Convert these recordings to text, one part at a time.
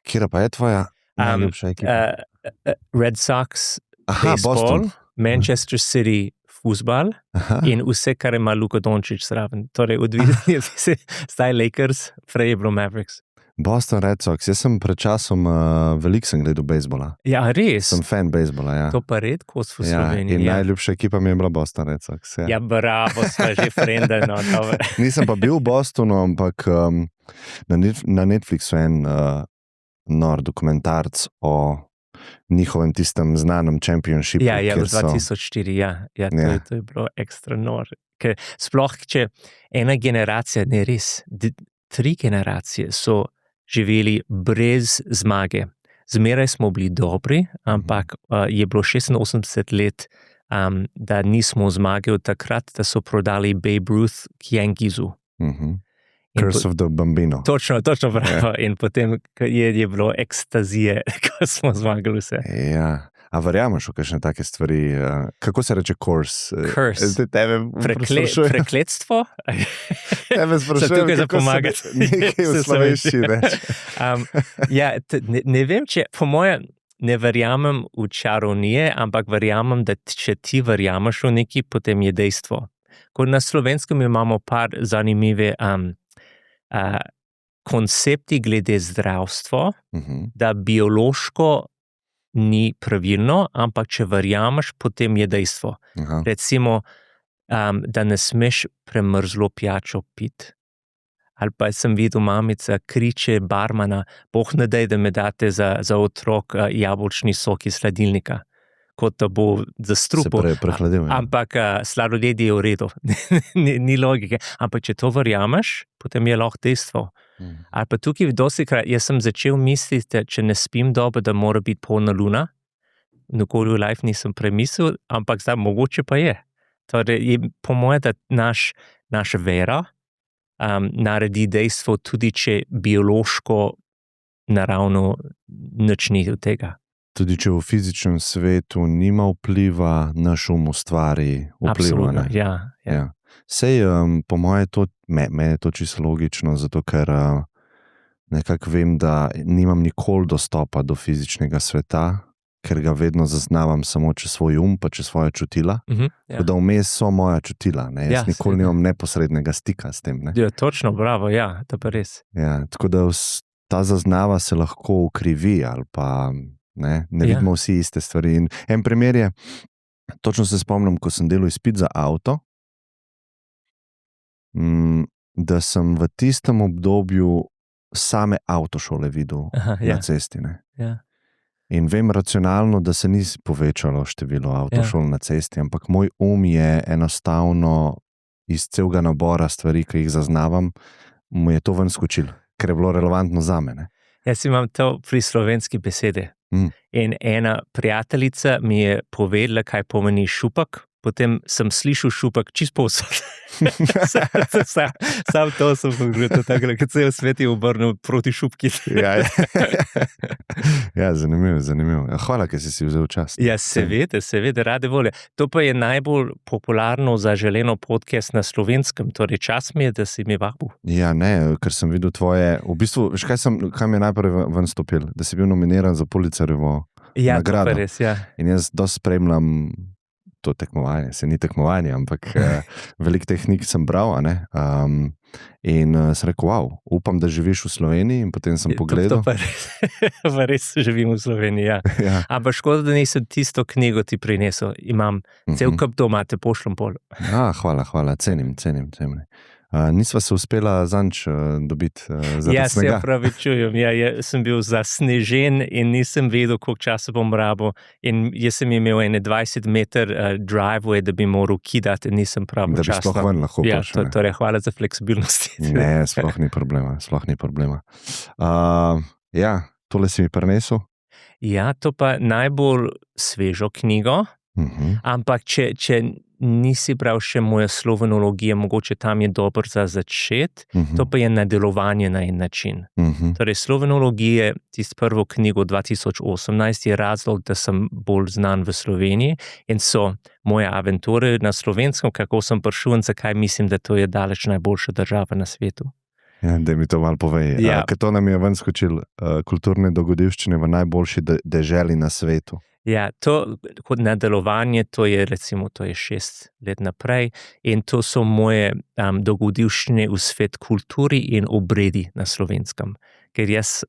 Kjera pa je tvoja najljubša ekipa? Red Sox, Aha, baseball, Boston. Manchester City, futbal in vse, kar ima Luka Dončić zraven. Torej, odvisno se zdaj Lakers, prej je bilo Mavericks. Boston Red Sox. Jaz sem pred časom veliko sem gledal bejzbola. Ja, res? Sem fan bejzbola, ja. To pa redko v Ja, Sloveniji. in najljubša ekipa mi je bila Boston Red Sox. Ja. Ja, bravo, sva že frenda. No, Nisem pa bil v Bostonu, ampak na Netflixu je en nor dokumentarc o njihovem tistem znanem championshipu. ja, v kjer so- 2004, ja, Ja. to je bilo ekstra nor. Ker sploh, če ena generacija, ne res, 3 generacije so živeli brez zmage. Zmeraj smo bili dobri, ampak je bilo 86 let, da nismo zmage od takrat, da so prodali Babe Ruth k Yankeesu. Mhm. In Curse of the Bambino. Točno bravo. In potem je bilo ekstazije, ko smo zmagali vse. Ja. A verjameš v kakšne take stvari? Kako se reče curse? Curse. Zdaj tebe sprašujem. Prekletstvo? Tebe sprašujem, tukaj za kako se pomagati. nekaj v Se slovenščini reče. Ja, ne vem, če po moje ne verjamem v čarovnije, ampak verjamem, da če ti verjameš v neki, potem je dejstvo. Kot na Slovenskem imamo par zanimive koncepti glede zdravstva, da biološko ni pravilno, ampak če verjameš, potem je dejstvo. Aha. Recimo, da ne smeš premrzlo pijačo piti. Ali pa sem videl mamica kriče barmana, boh ne daj, da me date za otrok jabolčni sok iz hladilnika, kot da bo zastrupil. Se prehladil. Ja. Ampak sladoled je v redu, ni logike. Ampak če to verjameš, potem je lahko dejstvo. Ali pa tukaj dostikrat, jaz sem začel misliti, da če ne spim dobro, da mora biti polna luna. Nikoli v life nisem premislil, ampak zdaj mogoče pa je. Torej, je po moje, da naša vera naredi dejstvo, tudi če biološko naravno nič ni od tega. Tudi če v fizičnem svetu nima vpliva, naš ustvari vpliva. Absolutno, Ne? ja. Sej, po moje, meni je to čisto logično, zato ker nekako vem, da nimam nikoli dostopa do fizičnega sveta, ker ga vedno zaznavam samo čez svoj pa čez svoje čutila. Ja. Da vmes so moja čutila. Ne? Jaz nikoli seveda. nimam neposrednega stika s tem. Ne? Ja, točno, bravo, ja, to pa res. Ja, tako da ta zaznava se lahko ukrivi ali pa ne vidimo vsi iste stvari. In en primer je, točno se spomnim, ko sem delal izpit za avto, da sem v tistem obdobju same avtošole videl na cesti. Ne? Ja. In vem racionalno, da se ni povečalo število avtošol na cesti, ampak moj je enostavno iz celega nabora stvari, ki jih zaznavam, mu je to ven skočilo, ker je bilo relevantno za mene. Jaz imam to pri slovenski besede. In ena prijateljica mi je povedala, kaj pomeni šupak, potem sem slišal šupak čist povsod. Sam to sem pogledal, tako da se je v svet obrnil proti šupki. Ja, zanimivo. Hvala, ker si vzel čas. Ja, seveda, rade volje. To pa je najbolj popularno zaželeno podcast na Slovenskem, torej čas mi je, da si mi vabil. Ja, ne, ker sem videl tvoje, v bistvu, veš kaj mi je najprej ven stopil, da si bil nominiran za Pulitzerovo nagrado. Ja, to pa res, ja. In jaz dosti spremljam to tekmovanje, se ni tekmovanje, ampak veliko tehnik sem bral, in sem rekel, wow, upam, da živiš v Sloveniji, in potem sem pogledal. To pa res živim v Sloveniji, ja. Ampak škoda, da nisem tisto knjigo ti prinesel, imam cel kup doma, te pošljem pol. Hvala, cenim. Nisva se uspela zanč dobiti zaradi snega. Se opravičujem, sem bil zasnežen in nisem vedel, koliko časa bom rabil, in jaz sem imel 20 meter driveway, da bi moral kidati, nisem pravočasno. Da bi sploh ven lahko prišel. Torej, hvala za fleksibilnost. Ne, sploh ni problema. Tole si mi prinesel? Ja, to pa najbolj svežo knjigo, ampak če nisi bral še moje slovenologije, mogoče tam je dober za začet, to pa je nadaljevanje na en način. Torej, slovenologije, tisto prvo knjigo 2018 je razlog, da sem bolj znan v Sloveniji in so moje aventure na Slovenskem, kako sem prišel in zakaj mislim, da to je daleč najboljša država na svetu. Ja, da mi to malo povej. Ja. Ker to nam je ven skočil, kulturne dogodivščine v najboljši deželi na svetu. Ja, to kot nadaljevanje, to je 6 let naprej in to so moje dogodivščine v svet kulturi in obredi na Slovenskem. Ker jaz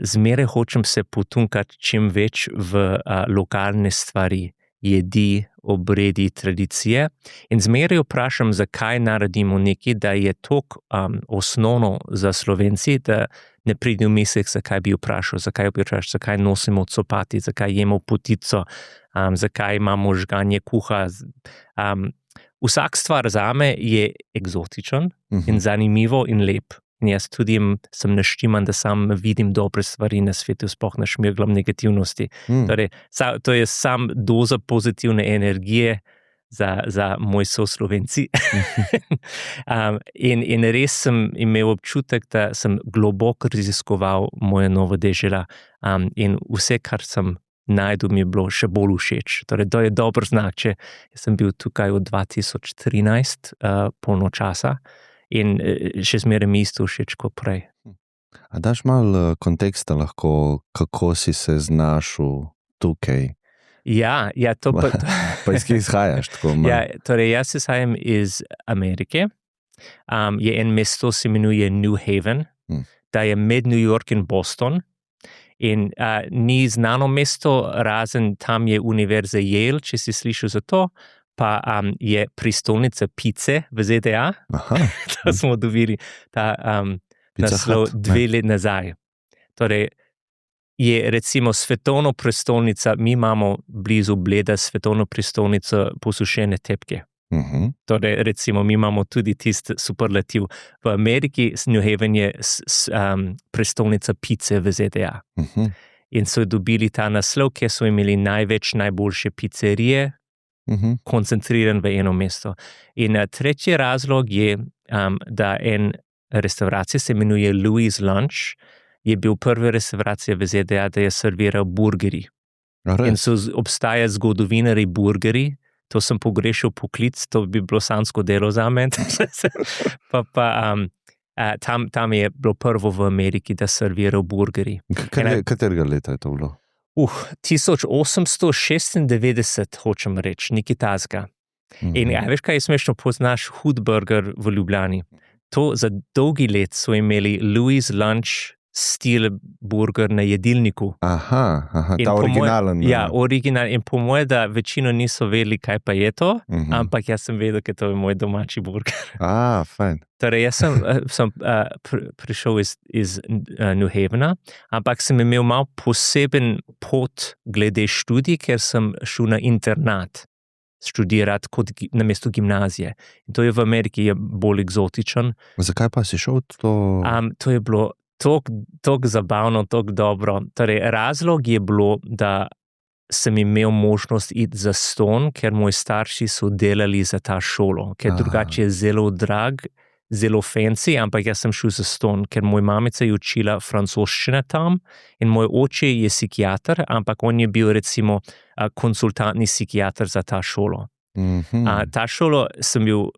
zmeraj hočem se potunkati čim več v lokalne stvari, jedi, obredi, tradicije in zmeraj vprašam, zakaj naredimo nekaj, da je toliko osnovno za Slovenci, da ne pride v mislih, zakaj bi vprašal, zakaj nosimo copati, zakaj jemo potico, zakaj imamo žganje kuha. Vsak stvar zame je eksotičen in zanimivo in lep. In jaz tudi sem naštiman, da sam vidim dobre stvari na svetu, sploh ne šmirglam negativnosti. Torej, to je sam doza pozitivne energije za moj Slovenci. In res sem imel občutek, da sem globoko raziskoval moje novo dežela in vse, kar sem najdel, mi je bilo še bolj všeč. Torej, to je dober znak, če sem bil tukaj od 2013 polno časa. In še zmeraj mi isto všeč kot prej. A daš malo konteksta lahko, kako si se znašel tukaj? Ja, to pa... Pa iz kje izhajaš? Ja, torej jaz izhajam iz Amerike. Je en mesto, se imenuje New Haven, da je med New York in Boston. In ni znano mesto, razen tam je univerza Yale, če si slišal za to. Pa je prestolnica pice v ZDA. To smo dobili ta naslov 2 let nazaj. Torej, je recimo svetovna prestolnica, mi imamo blizu Bleda svetovno prestolnico posušene tepke. Torej, recimo, mi imamo tudi tisti superlativ. V Ameriki, New Haven je prestolnica pice v ZDA. In so dobili ta naslov, ker so imeli najboljše pizzerije, koncentriran v eno mesto. In tretji razlog je, da en restauracija se imenuje Louis Lunch, je bil prva restauracija v ZDA, da je serviral burgeri. In so obstaja zgodovinari burgeri, to sem pogrešal poklic, to bi bilo sansko delo za me. Tam je bilo prvo v Ameriki, da serviral burgeri. Katerega leta je to bilo? 1896, hočem reči, nekaj tazga. In veš, kaj je smešno, poznaš Hudburger v Ljubljani. To za dolgi let so imeli Louis Lunch stil burger na jedilniku. Aha, ta originalen. Ja, originalen. In po moje, da večino niso vedeli, kaj pa je to, ampak jaz sem vedel, ker to je moj domači burger. Fajn. Torej, jaz sem prišel iz New Havena, ampak sem imel malo poseben pot glede študij, ker sem šel na internat študirati kot na mesto gimnazije. In to je v Ameriki bolj eksotičen. Zakaj pa si šel to? To je bilo toliko zabavno, toliko dobro. Torej, razlog je bilo, da sem imel možnost iti za ston, ker moji starši so delali za ta šolo, ker drugače je zelo drag, zelo fancy, ampak jaz sem šel za ston, ker moja mamica je učila francoščine tam in moj oče je psihiater, ampak on je bil recimo konsultantni psihiater za ta šolo. Ta šolo sem bil...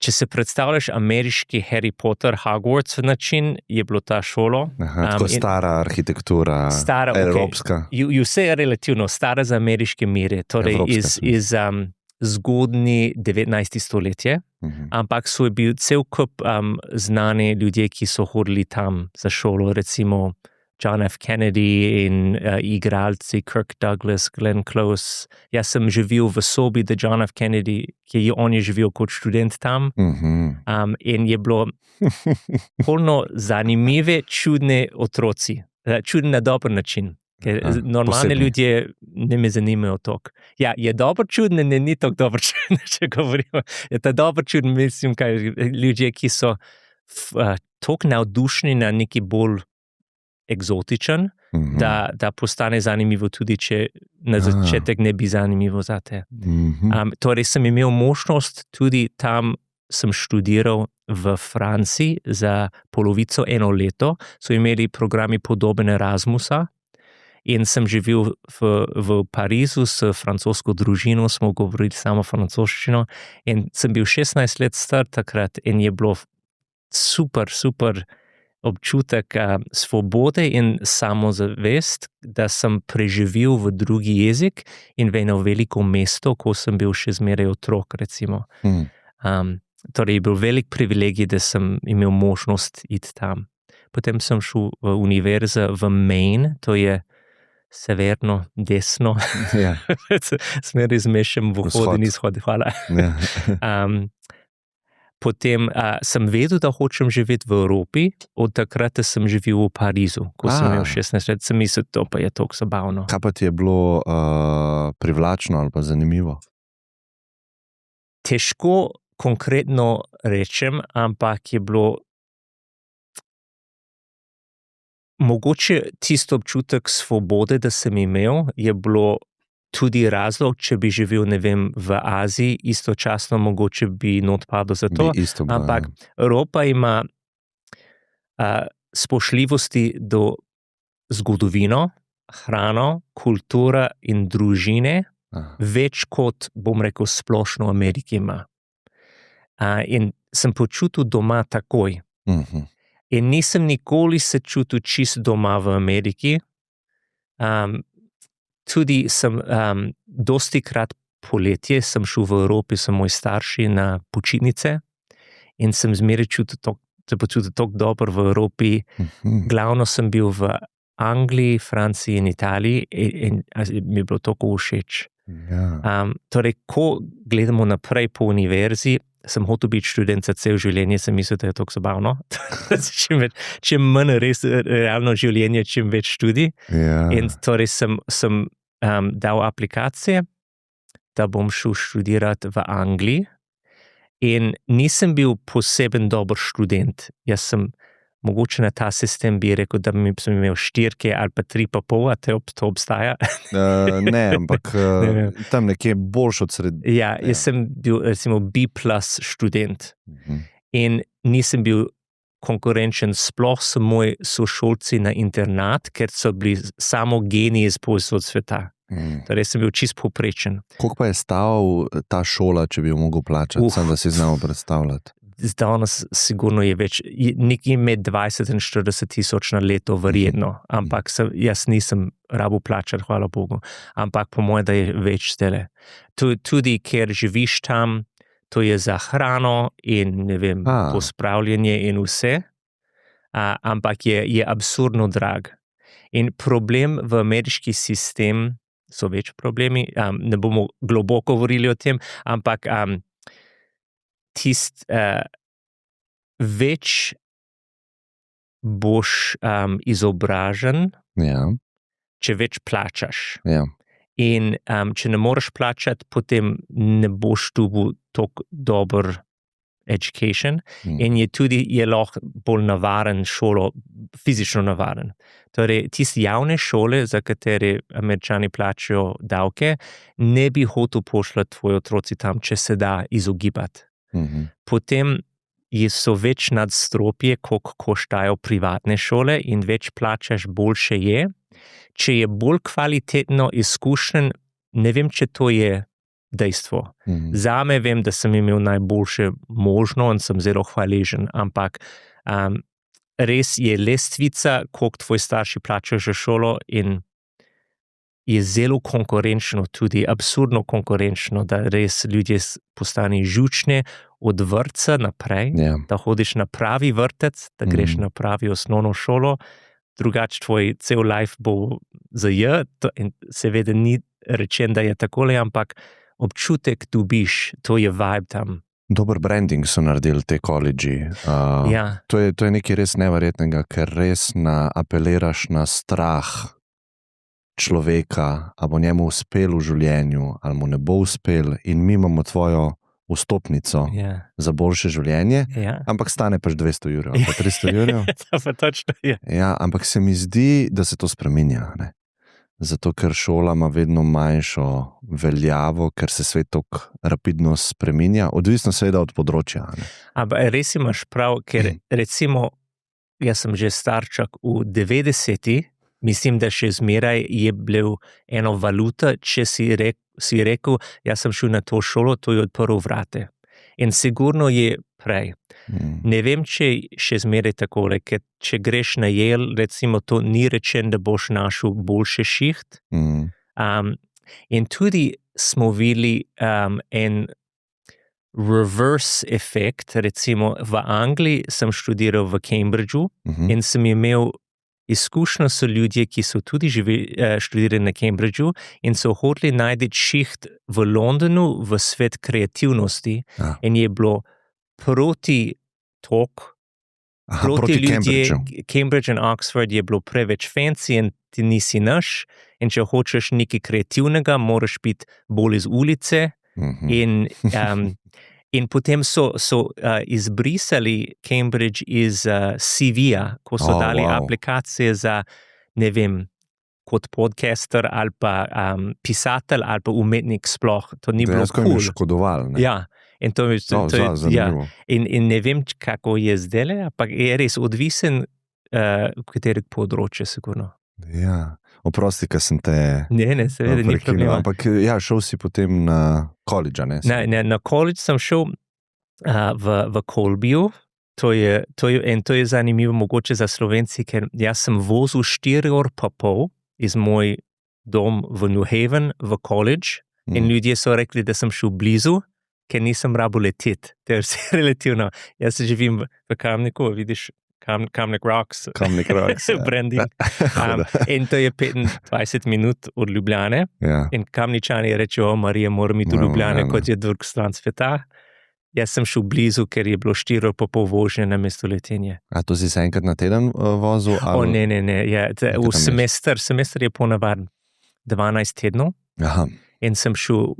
Če se predstavljaš ameriški Harry Potter, Hogwarts način, je bilo ta šolo. Tako stara arhitektura, evropska. Vse je relativno stara za ameriške mere, torej iz zgodnji 19. stoletje, ampak so bil cel kup znani ljudje, ki so hodili tam za šolo, recimo John F. Kennedy in igralci Kirk Douglas, Glenn Close. Jaz sem živel v sobi do John F. Kennedy, on je živel kot študent tam. In je bilo polno zanimive, čudne otroci. Čudne na dober način. Ker normalne ljudje ne me zanimajo toliko. Ja, je dobro čudne, ni toliko dobro čudne, če govorimo. Je ta dobro čudne, mislim, kaj ljudje, ki so toliko navdušeni na neki bolj eksotičen, da postane zanimivo tudi, če na začetek ne bi zanimivo za te. Torej sem imel možnost tudi tam, sem študiral v Franciji za polovico eno leto, so imeli programi podoben Erasmusa in sem živel v Parizu s francosko družino, smo govorili samo francoščino in sem bil 16 let star takrat in je bilo super, super občutek svobode in samozavest, da sem preživel v drugi jezik in v eno veliko mesto, ko sem bil še zmeraj otrok, recimo. Torej je bil velik privilegij, da sem imel možnost iti tam. Potem sem šel v univerzo v Maine, to je severno, desno. Ja. Zmeraj zmešam vhod in izhod, hvala. Ja. Potem sem vedel, da hočem živeti v Evropi, od takrat sem živel v Parizu, ko sem imel 16 let, sem mislil, to pa je toliko zabavno. Kaj pa ti je bilo privlačno ali pa zanimivo? Težko konkretno rečem, ampak je bilo mogoče tisto občutek svobode, da sem imel, je bilo tudi razlog, če bi živel, ne vem, v Aziji, istočasno mogoče bi not padel za to, ampak Evropa ima spoštljivosti do zgodovino, hrano, kultura in družine, več kot, bom rekel, splošno Ameriki ima. In sem počutil doma takoj. In nisem nikoli se čutil čisto doma v Ameriki. Tudi sem dosti krat poletje, sem šel v Evropi, so moji starši na počitnice in sem zmeraj se počutil tako dobro v Evropi. Glavno sem bil v Angliji, Franciji in Italiji in mi je bilo toliko všeč. Torej, ko gledamo naprej po univerzi, sem hotel biti študent za cel življenje, sem mislil, da je toliko zabavno. čim manj res realno življenje, čim več študij. In torej sem dal aplikacije, da bom šel študirati v Angliji in nisem bil poseben dober študent. Jaz sem mogoče na ta sistem bi rekel, da sem imel 4 ali pa 3,5, a to obstaja? Ne, ampak tam nekje boljš od srednje. Ja, jaz sem bil recimo B+ študent in nisem bil konkurenčen sploh s moji sošolci na internat, ker so bili samo geniji iz povsod sveta. Torej sem bil čisto povprečen. Koliko pa je stal ta šola, če bi jo mogel plačati, sem da si znal predstavljati? Danes sigurno je več, nekje med 20 in 40 tisoč na leto verjetno, ampak jaz nisem rabil plačati, hvala Bogu, ampak po mojem, da je več tele. Tudi, ker živiš tam, to je za hrano in ne vem, pospravljanje in vse, ampak je absurdno drag. In problem v ameriški sistem, so več problemi, ne bomo globoko govorili o tem, ampak več boš izobražen, če več plačaš. In če ne moreš plačati, potem ne boš dobil tako dober education in je lahko bolj navaren šolo, fizično navaren. Torej, tiste javne šole, za katere Američani plačajo davke, ne bi hotel pošljati tvoji otroci tam, če se da izogibati. Potem so več nadstropje, koliko koštajo privatne šole in več plačaš, boljše je. Če je bolj kvalitetno izkušen, ne vem, če to je dejstvo. Zame vem, da sem imel najboljše možno in sem zelo hvaležen, ampak res je lestvica, koliko tvoji starši plačajo za šolo in je zelo konkurenčno, tudi absurdno konkurenčno, da res ljudje postanejo žučni od vrtca naprej, da hodiš na pravi vrtec, da greš na pravi osnovno šolo, drugače tvoj cel life bo in seveda ni rečen, da je takole, ampak občutek dobiš, to je vibe tam. Dober branding so naredili te koledži. To je nekaj res neverjetnega, ker res apeliraš na strah človeka, a bo njemu uspel v življenju, ali mu ne bo uspel, in mi imamo tvojo vstopnico za boljše življenje, ampak stane pač 200 €, ali pa 300 €. Točno je. Ampak se mi zdi, da se to spreminja, ne? Zato, ker šola ima vedno manjšo veljavo, ker se svet tako rapidno spreminja, odvisno seveda od področja. Ampak res imaš prav, ker recimo, jaz sem že starčak v 90-ih, mislim, da še zmeraj je bil eno valuta, če si rekel, jaz sem šel na to šolo, to je odprl vrate. In sigurno je prej. Ne vem, če še zmeraj takole, ker če greš na Yale, recimo to ni rečen, da boš našel boljše šiht. In tudi smo videli en reverse efekt, recimo v Angliji sem študiral v Cambridgeu in sem imel izkušnjo so ljudje, ki so tudi študirali na Cambridgeu in so hoteli najti šiht v Londonu v svet kreativnosti in je bilo proti ljudje, Cambridge in Oxford je bilo preveč fancy in ti nisi naš in če hočeš nekaj kreativnega, moraš biti bolj iz ulice in potem so izbrisali Cambridge iz CV-ja, ko so dali aplikacije za, ne vem, kot podcaster ali pa pisatelj ali pa umetnik sploh. To ni bilo cool. Škodoval, ne? Ja. In to je zanimivo. In ne vem, kako je zdaj, ampak je res odvisen v katerih področje, sigurno. Ja. Oprosti, ker sem te seveda, ni problema. Ampak ja, šel si potem na college, ne? Na college sem šel v Colbyju. To je zanimivo mogoče za Slovenci, ker jaz sem vozil 4 ur pa pol iz moj dom v New Haven v college in ljudje so rekli, da sem šel blizu, ker nisem rabo leteti. To je vse relativno. Jaz se živim v Kamniku, vidiš, Kamnik Rocks, branding. In to je 25 minut od Ljubljane. In Kamničani rečejo, Marija, moram iti v Ljubljane, kot je drug stran sveta. Jaz sem šel blizu, ker je bilo 4 ur pa pol vožnje na mesto letenje. A to si se enkrat na teden vozil? Ne. Ja, v semester je ponavadi 12 tednov. Aha. In sem šel,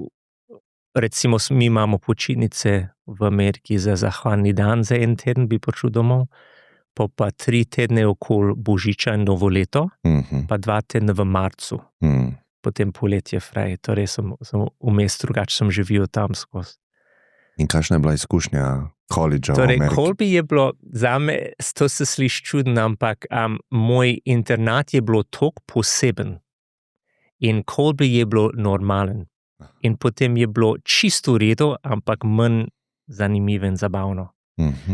recimo, mi imamo počitnice v Ameriki za zahvalni dan, za en teden bi prišel domov. Pa 3 tedne okoli Božiča in Novo leto, pa 2 tedne v marcu, potem poletje fraj. Torej sem vmes, drugače sem živel tam skozi. In kakšna je bila izkušnja college v Ameriki? Torej, Colby je bilo, zame, to se sliši čudno, ampak moj internat je bilo toliko poseben in Colby je bilo normalen. In potem je bilo čisto v redu, ampak manj zanimivo in zabavno.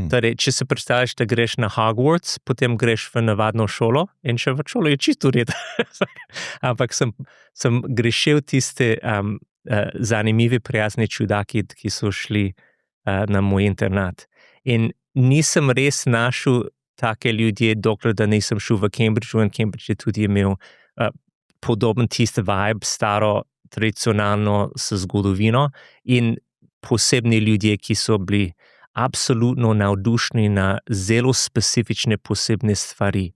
Torej, če se predstavljaš, da greš na Hogwarts, potem greš v navadno šolo in še v šolo je čisto v redu. Ampak sem grešil tiste zanimive, prijazne čudaki, ki so šli na moj internat. In nisem res našel take ljudje, dokler da nisem šel v Cambridgeu in Cambridge je tudi imel podoben tiste vibe, staro, tradicionalno s zgodovino in posebni ljudje, ki so bili absolutno navdušeni na zelo specifične posebne stvari.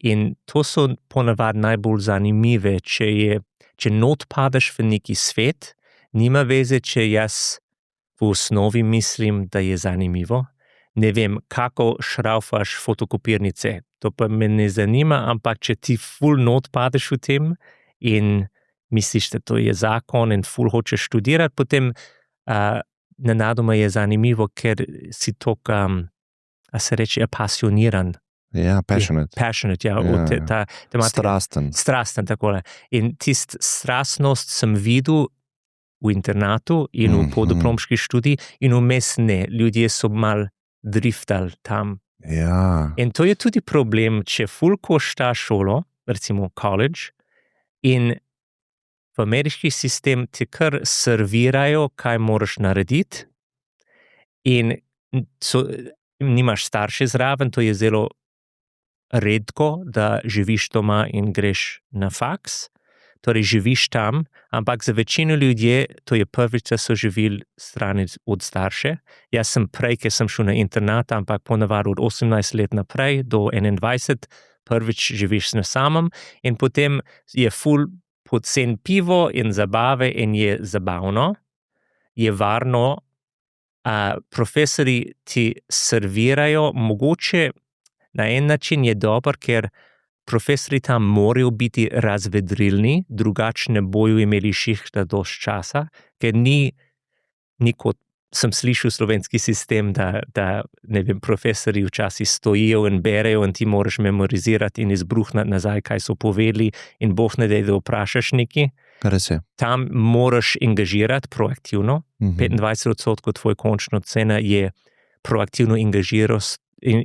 In to so ponavadi najbolj zanimive, če not padeš v neki svet, nima veze, če jaz v osnovi mislim, da je zanimivo. Ne vem, kako šraufaš fotokopirnice, to pa me ne zanima, ampak če ti ful not padeš v tem in misliš, da to je zakon in ful hočeš študirati, potem nenadoma je zanimivo, ker si toliko, a se reče, apasioniran. Ja, passionate. Passionate, ja. Strasten, takole. In tist strastnost sem videl v internatu in v podiplomski študiji in vmes ne. Ljudje so mal driftali tam. Ja. In to je tudi problem, če ful košta šolo, recimo college, in v ameriški sistem ti kar servirajo, kaj moraš narediti in nimaš starše zraven, to je zelo redko, da živiš doma in greš na faks, torej živiš tam, ampak za večino ljudje to je prvič, da so živeli strani od starše. Jaz sem prej, ker sem šel na internat, ampak ponavadi od 18 let naprej do 21, prvič živiš na samem in potem je ful pocen pivo in zabave in je zabavno, je varno, profesori ti servirajo, mogoče na en način je dober, ker profesori tam morajo biti razvedrilni, drugače ne bojo imeli šihta dosti časa, ker ni kot sem slišal slovenski sistem, da ne vem, profesori včasih stojijo in berejo in ti moraš memorizirati in izbruhnati nazaj, kaj so povedali in boh ne dej, da vprašaš neki. Tam moraš angažirati proaktivno. 25% tvoje končne ocene je proaktivno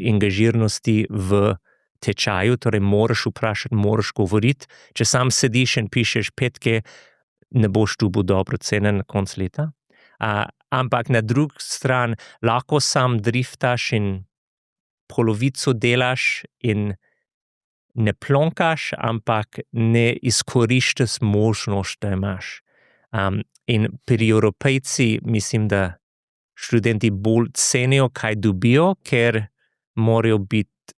angažiranosti v tečaju, torej moraš vprašati, moraš govoriti. Če sam sediš in pišeš petke, ne boš dobil dobro cene na koncu leta. Ampak na drugi strani lahko sam driftaš in polovico delaš in ne plonkaš, ampak ne izkoriščaš možnost, da imaš. In pri Evropejci mislim, da študenti bolj cenijo, kaj dobijo, ker morajo biti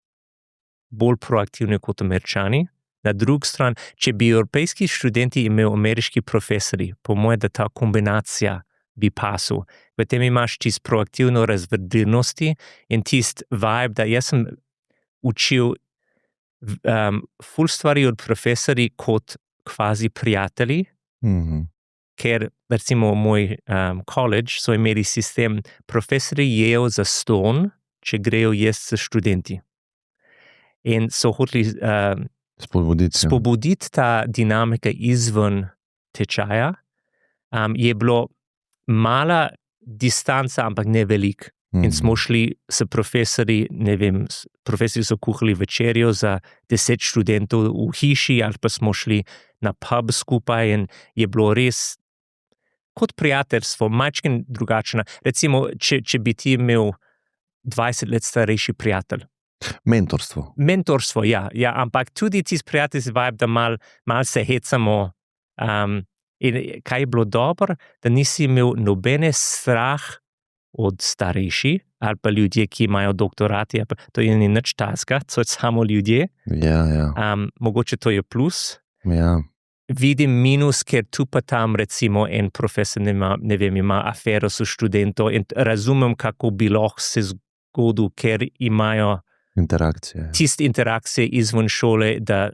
bolj proaktivni kot Američani. Na drugi strani, če bi evropejski študenti imeli ameriški profesori, po mojem, da ta kombinacija bi pasel. V tem imaš tisto proaktivno razvedrnosti in tisto vibe, da jaz sem učil ful stvari od profesori kot kvazi prijatelji, ker recimo moj college so imeli sistem, profesori jejo za ston, če grejo jesti s študenti. In so hoteli spodbuditi ta dinamika izven tečaja. Je bilo mala distanca, ampak ne velik. In smo šli s profesori, ne vem, profesori so kuhali večerjo za 10 študentov v hiši, ali pa smo šli na pub skupaj in je bilo res kot prijateljstvo, majčken drugačno. Recimo, če bi ti imel 20 let starejši prijatelj. Mentorstvo, ja, ampak tudi tisti prijateljski vibe, da mal se hecamo. In kaj je bilo dobro, da nisi imel nobene strah od starejši, ali pa ljudje, ki imajo doktorati, to je ni nič taska, to je samo ljudje. Mogoče to je plus. Vidim minus, ker tu pa tam recimo en profesor ima afero s študentom in razumem, kako bi lahko se zgodil, ker imajo tiste interakcije izven šole, da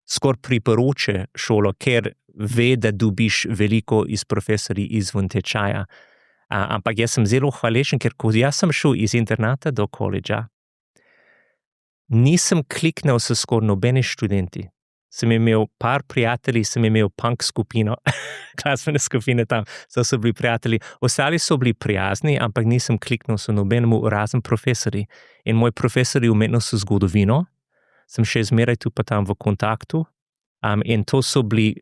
skoraj priporoča šolo, ker ve, da dobiš veliko iz profesorji izven tečaja. Ampak jaz sem zelo hvaležen, ker ko jaz sem šel iz internata do koledža, nisem kliknil s skoraj nobeni študenti. Sem imel par prijatelji, sem imel punk skupino, glasbene skupine tam, so bili prijatelji. Ostali so bili prijazni, ampak nisem kliknil s nobenemu razen profesori. In moj profesor je umetnost zgodovino, sem še zmeraj tu pa tam v kontaktu. In to so bili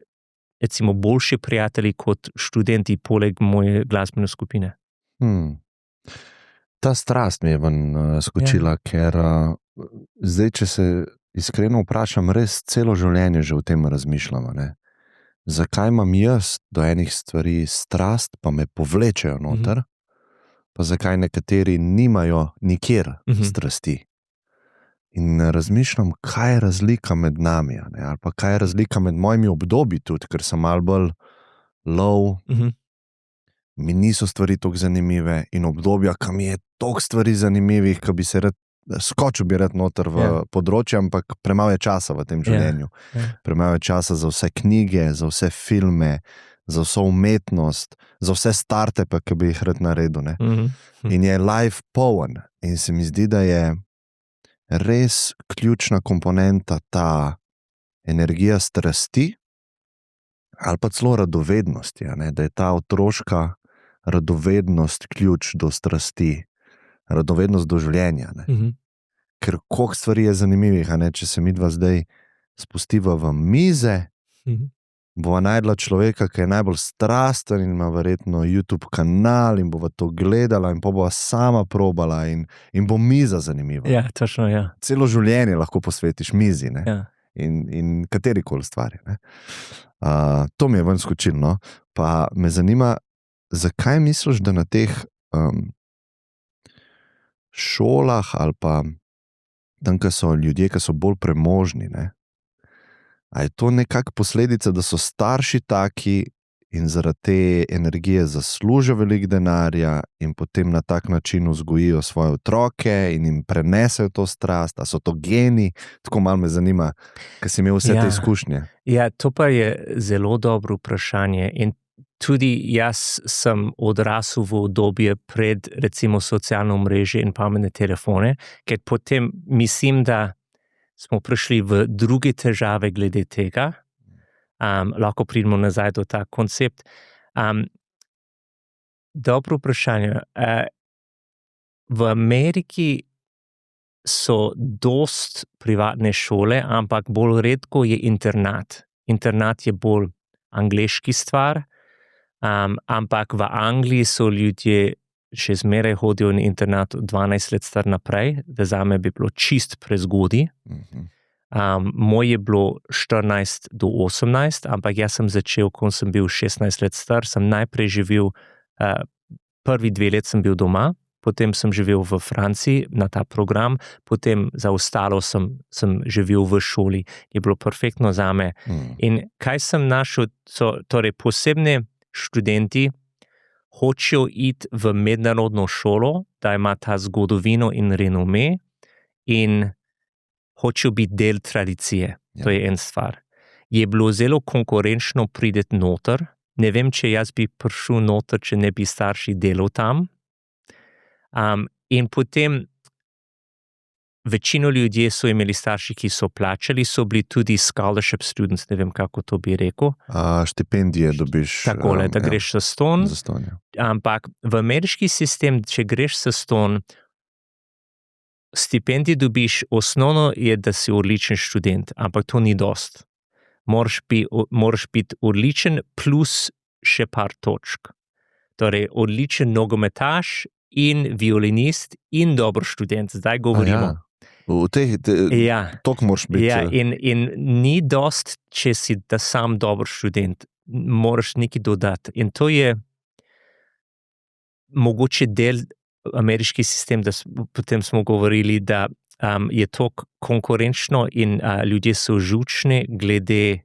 recimo boljši prijatelji kot študenti poleg moje glasbene skupine. Ta strast mi je ven skočila, ker zdaj, če se iskreno vprašam, res celo življenje že o tem razmišljamo. Zakaj imam jaz do enih stvari strast, pa me povlečejo noter, pa zakaj nekateri nimajo nikjer strasti. In razmišljam, kaj je razlika med nami, ali pa kaj je razlika med mojimi obdobji tudi, ker sem malo bolj low, mi niso stvari toliko zanimive in obdobja, kam mi je toliko stvari zanimivih, ki bi se skočil bi rad noter v področje, ampak premalo je časa v tem življenju. Premalo je časa za vse knjige, za vse filme, za vso umetnost, za vse startupe, ki bi jih rad naredil. In je life poln. In se mi zdi, da je res ključna komponenta ta energija strasti ali pa celo radovednosti, da je ta otroška radovednost ključ do strasti, radovednost do življenja. Ker koliko stvari je zanimivih, če se midva zdaj spustiva v mize, bova najdla človeka, ki je najbolj strasten in ima verjetno YouTube kanal in bova to gledala in bova sama probala in bo miza zanimiva. Ja, točno, ja. Celo življenje lahko posvetiš mizi, in katerikoli stvari. To mi je ven skočilo, pa me zanima, zakaj misliš, da na teh šolah ali pa tam, ki so ljudje, ki so bolj premožni, a je to nekako posledica, da so starši taki in zaradi te energije zaslužijo veliko denarja in potem na tak način vzgojijo svoje otroke in jim prenesejo to strast, a so to geni? Tako malo me zanima, ker si imel vse te izkušnje. Ja, to pa je zelo dobro vprašanje in tudi jaz sem odrasel v obdobje pred recimo socialno mreže in pametne telefone, ker potem mislim, da smo prišli v druge težave glede tega. lahko pridemo nazaj do ta koncept. Dobro vprašanje. V Ameriki so dost privatne šole, ampak bolj redko je internat. Internat je bolj angleški stvar, ampak v Angliji so ljudje še zmeraj hodijo na internat 12 let star naprej, da zame bi bilo čist prezgodaj. Moj je bilo 14 do 18, ampak jaz sem začel, ko sem bil 16 let star, sem najprej živel, prvi 2 let sem bil doma, potem sem živel v Franciji na ta program, potem za ostalo sem živel v šoli. Je bilo perfektno zame. In kaj sem našel, torej posebni študenti hočejo iti v mednarodno šolo, da ima ta zgodovino in renome in hočejo biti del tradicije. To je en stvar. Je bilo zelo konkurenčno priti noter. Ne vem, če jaz bi prišel noter, če ne bi starši delal tam. In potem večino ljudje so imeli starši, ki so plačali, so bili tudi scholarship students, ne vem, kako to bi rekel. Štipendije dobiš. Takole, da greš zastonj. Ampak v ameriški sistem, če greš zastonj, štipendije dobiš, osnovno je, da si odličen študent, ampak to ni dost. Moraš biti odličen plus še par točk. Torej, odličen nogometaš in violinist in dober študent. Zdaj govorimo. Tok moraš biti. In ni dost, če si da sam dober študent. Moraš nekaj dodati. In to je mogoče del ameriški sistem, da potem smo govorili, da je to konkurenčno in ljudje so žučni glede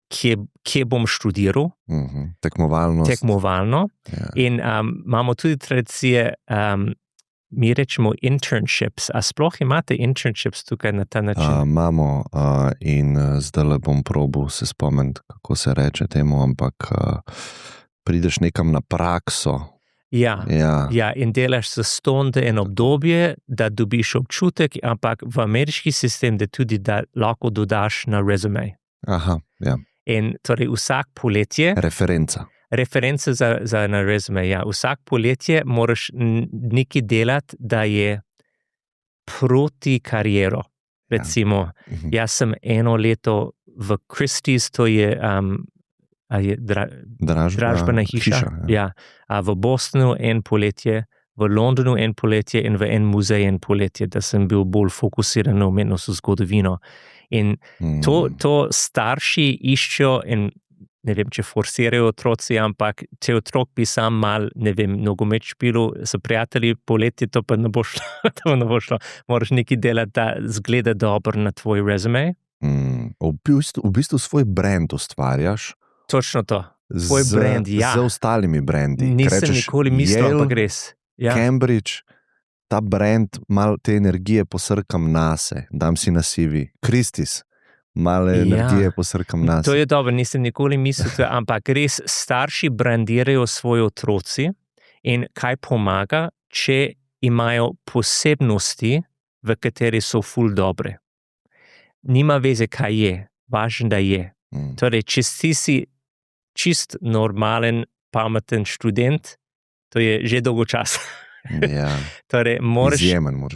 kje bom študiral. Tekmovalno. In imamo tudi tradicije, mi rečemo internships. A sploh imate internships tukaj na ta način? Imamo in zdaj bom probal se spomniti, kako se reče temu, ampak prideš nekam na prakso. Ja, in delaš zastonj en obdobje, da dobiš občutek, ampak v ameriški sistem, da tudi da lahko dodaš na resume. In torej vsak poletje... Referenca za na resume, ja. Vsak poletje moraš nekaj delati, da je proti kariero. Recimo, jaz sem 1 leto v Christie's, to je... dražbena hiša. V Bostonu 1 poletje, v Londonu 1 poletje in v en muzej 1 poletje, da sem bil bolj fokusiran na umetnostno zgodovino. In to starši iščejo in ne vem, če forsirajo otroci, ampak če otrok bi sam mal, ne vem, nogomet špilil s prijatelji poletje, to pa ne bo šlo. Moraš nekaj delati, da zgleda dobro na tvoj resume. V bistvu svoj brand ustvarjaš. Točno to. Tvoj brand, ja. Z ostalimi brandi. Nisem nikoli mislil, ampak res. Cambridge, ta brand, malo te energije posrkam nase, dam si na CV. Christie's, malo energije posrkam nase. To je dobro, nisem nikoli mislil, ampak res starši brandirajo svoje otroci in kaj pomaga, če imajo posebnosti, v kateri so ful dobre. Nima veze, kaj je, važno, da je. Torej, če si čist normalen, pameten študent, to je že dolgo časa. Torej, moraš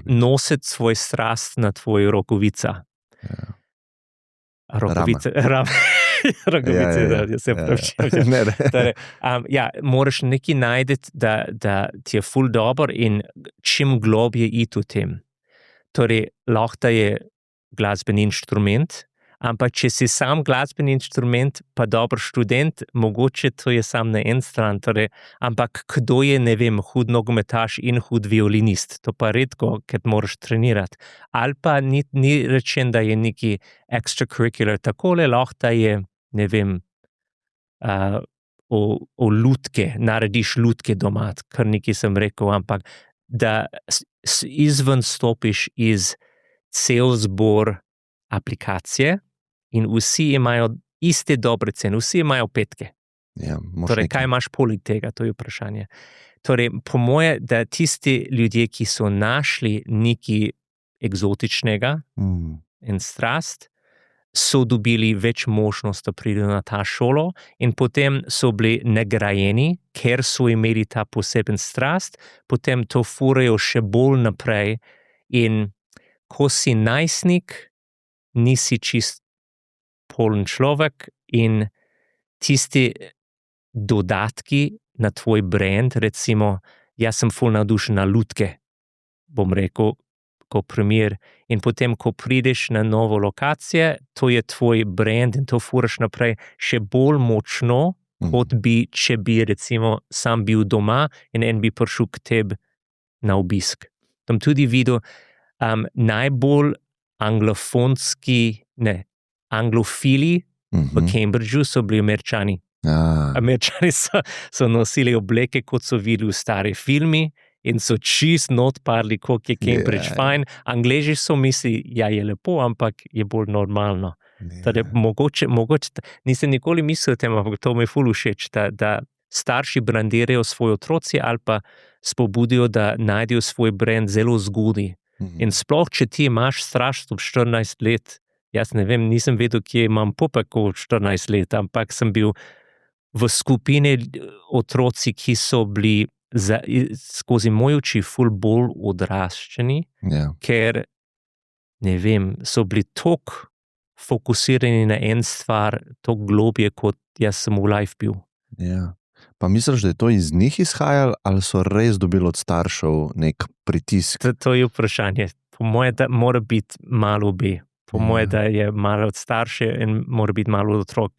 nositi svoj strast na tvoj rokovica. Rokovice, rokovice, da se pravčim. Torej, moraš nekaj najti, da ti je ful dobro in čim globje iti v tem. Torej, lahko je glasbeni inštrument, ampak če si sam glasbeni inštrument, pa dober študent, mogoče to je sam na en stran, torej, ampak kdo je, ne vem, hud nogometaš in hud violinist, to pa redko, ker moraš trenirati. Ali pa ni rečen, da je neki extracurricular, takole lahko je, ne vem, o lutke, narediš lutke doma, kar nekaj sem rekel, ampak da izven stopiš iz cel zbor aplikacije in vsi imajo iste dobre cene, vsi imajo 5. Torej, kaj imaš poleg tega, to je vprašanje. Torej, po moje, da tisti ljudje, ki so našli nekaj eksotičnega in strast, so dobili več možnosti, da pridejo na ta šolo in potem so bili nagrajeni, ker so imeli ta poseben strast, potem to furajo še bolj naprej in ko si najstnik, nisi čist polen človek in tisti dodatki na tvoj brand, recimo, jaz sem ful navdušen na lutke, bom rekel, kot primer, in potem, ko prideš na novo lokacijo, to je tvoj brand in to furaš naprej še bolj močno, kot bi, če bi recimo sam bil doma in en bi prišel k tebi na obisk. Tam tudi videl najbolj anglofili v Cambridgeu so bili Američani. Američani so nosili obleke, kot so videli v starih filmih, in so čist not parli, koliko je Cambridge fajn. Angleži so mislili, ja, je lepo, ampak je bolj normalno. Torej, mogoče, nisem nikoli mislil o tem, ampak to mi je ful všeč, da starši brandirajo svoje otroci ali pa spobudijo, da najdejo svoj brand zelo zgodaj. In sploh, če ti imaš strast ob 14 let, jaz ne vem, nisem vedel, kje imam popek v 14 let, ampak sem bil v skupini otroci, ki so bili skozi moj oči ful bolj odraščeni, ker, ne vem, so bili toliko fokusirani na en stvar, toliko globje, kot jaz sem v life bil. Ja. Pa misliš, da je to iz njih izhajalo, ali so res dobili od staršev nek pritisk? To je vprašanje. Po moje, da mora biti malo obe. Po moje, da je malo od starše in mora biti malo od otrok.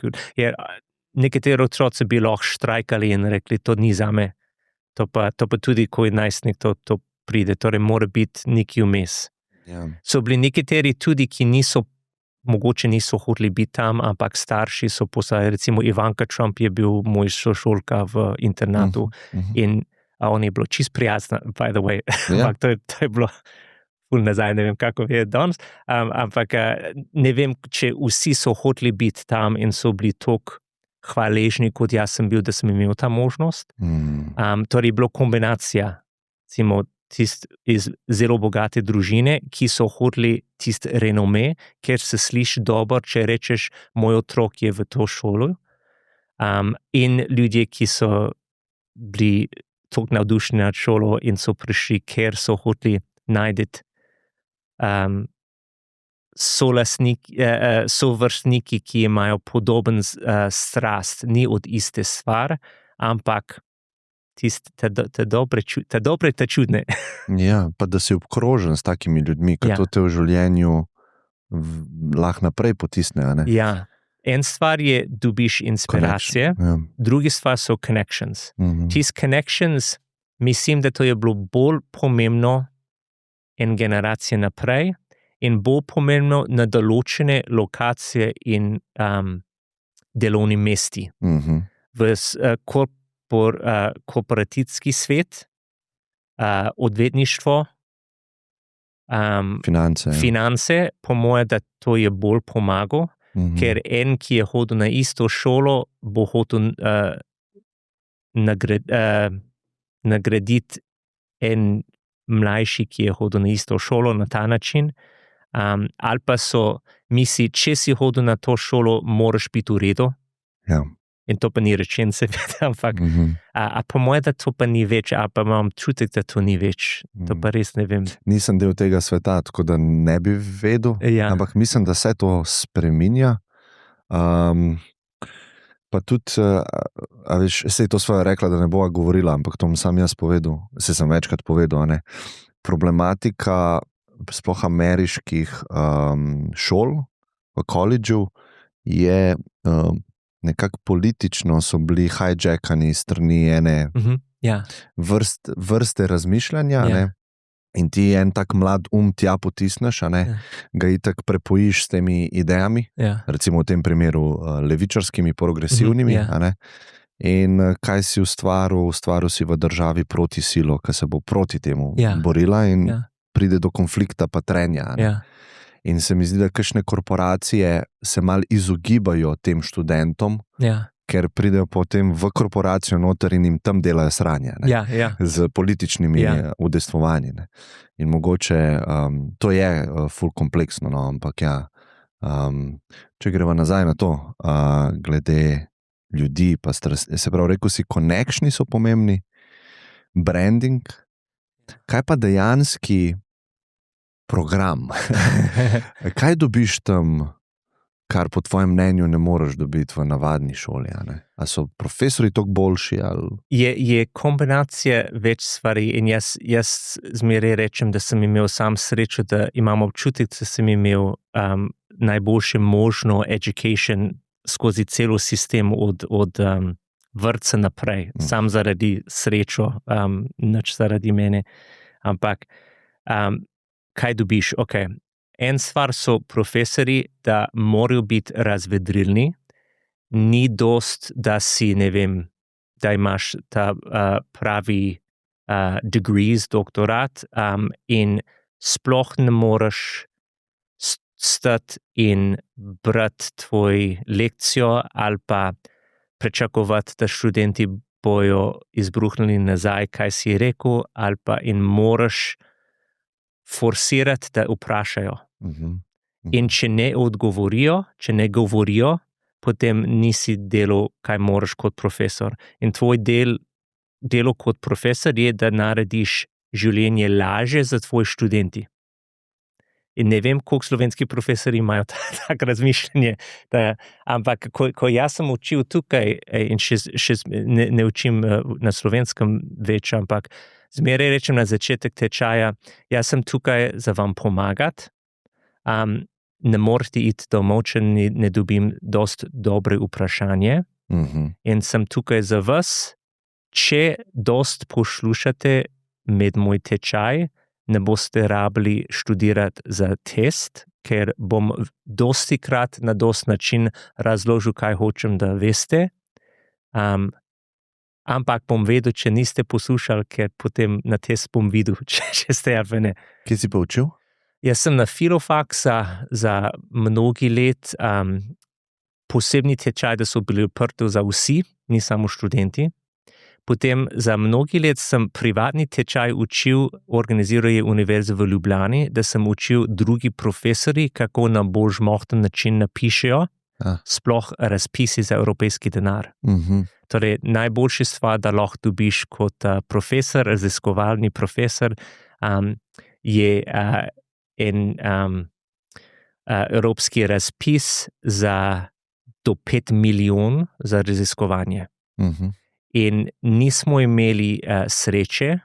Nekateri otroci bi lahko štrajkali in rekli, to ni zame. To pa tudi, ko je najstnik, to pride. Torej, mora biti nekaj vmes. So bili nekateri tudi, ki mogoče niso hoteli biti tam, ampak starši so poslali, recimo Ivanka Trump je bil moj sošolka v internatu in on je bilo čist prijazna, by the way, ampak to je bilo ful nazaj, ne vem, kako je danes, ampak ne vem, če vsi so hoteli biti tam in so bili toliko hvaležni, kot jaz sem bil, da sem imel ta možnost. Torej je bilo kombinacija, recimo, iz zelo bogate družine, ki so hoteli tist renome, ker se sliši dobro, če rečeš, moj otrok je v to šolo. In ljudje, ki so bili toliko navdušeni nad šolo in so prišli, ker so hoteli najti sovrstniki, ki imajo podoben strast, ni od iste stvar, ampak te dobre, te čudne. Ja, pa da si obkrožen s takimi ljudmi, ki to te v življenju lahko naprej potisne, a ne? Ja, en stvar je, dobiš inspiracije, drugi stvar so connections. These connections, mislim, da to je bilo bolj pomembno en generacije naprej in bolj pomembno na določene lokacije in delovni mesti. V korporacijski svet, odvetništvo, finance, po moje, da to je bolj pomagal, ker en, ki je hodil na isto šolo, bo hotel nagraditi en mlajši, ki je hodil na isto šolo na ta način, ali pa so misli, če si hodil na to šolo, moraš biti v redu. Ja. In to pa ni rečen, seveda, ampak po moje, da to pa ni več, ali pa imam čutek, da to ni več. To pa res ne vem. Nisem del tega sveta, tako da ne bi vedel, ampak mislim, da se to spreminja. Pa tudi, veš, sej to sva rekla, da ne bova govorila, ampak to sam jaz povedal, sem večkrat povedal, ne. Problematika sploh ameriških šol v koledžu je nekako politično so bili hijackani strani ene vrste razmišljanja, ne? In ti en tak mlad tja potisneš, a ne? Ga itak prepojiš s temi idejami, recimo v tem primeru levičarskimi, progresivnimi, a ne? In kaj si ustvaril si v državi proti silo, ki se bo proti temu borila in pride do konflikta pa trenja, a ne? In se mi zdi, da kakšne korporacije se malo izogibajo tem študentom, ker pridejo potem v korporacijo noter in jim tam delajo sranje, z političnimi udejstvovanji. In mogoče to je ful kompleksno, no, ampak Če greva nazaj na to, glede ljudi, pa se pravi, rekel si, connectioni so pomembni, branding, kaj pa dejanski program? Kaj dobiš tam, kar po tvojem mnenju ne moreš dobiti v navadni šoli? A so profesori toliko boljši? Ali? Je kombinacija več stvari in jaz zmeraj rečem, da sem imel sam srečo, da imam občutek, da sem imel najboljše možno education skozi celo sistem od vrtca naprej, sam zaradi srečo, nič zaradi mene. Ampak kaj dobiš? Okay. En stvar so profesori, da morajo biti razvedrilni, ni dost, da si, ne vem, da imaš ta pravi degrees, doktorat, in sploh ne moreš stati in brati tvoj lekcijo ali pa pričakovati, da študenti bojo izbruhnili nazaj, kaj si rekel, ali pa in moraš forsirati, da vprašajo. In če ne odgovorijo, če ne govorijo, potem nisi delal, kaj moraš kot profesor. In tvoj delo kot profesor je, da narediš življenje lažje za tvoji študenti. In ne vem, koliko slovenski profesori imajo tako razmišljanje, ampak ko jaz sem učil tukaj, in še ne učim na slovenskem več, ampak zmeraj rečem na začetek tečaja, jaz sem tukaj za vam pomagati, ne morete iti domov, če ne dobim dosti dobre vprašanje, in sem tukaj za vas, če dosti poslušate med moj tečaj, ne boste rabili študirati za test, ker bom dostikrat na dost način razložil, kaj hočem, da veste, ampak bom vedel, če niste poslušali, ker potem na test bom videl, če ste ali ne. Kje si pa učil? Jaz sem na Filofaksa za mnogi let, posebni tečaj, da so bili odprti za vsi, ni samo študenti. Potem za mnogi let sem privatni tečaj učil, organizirajo Univerze v Ljubljani, da sem učil drugi profesori, kako na bolj žmohten način napišejo, sploh razpisi za evropejski denar. Torej, najboljši stvar, da lahko dobiš kot profesor, raziskovalni profesor, je en evropski razpis za do 5 milijonov za raziskovanje. In nismo imeli sreče,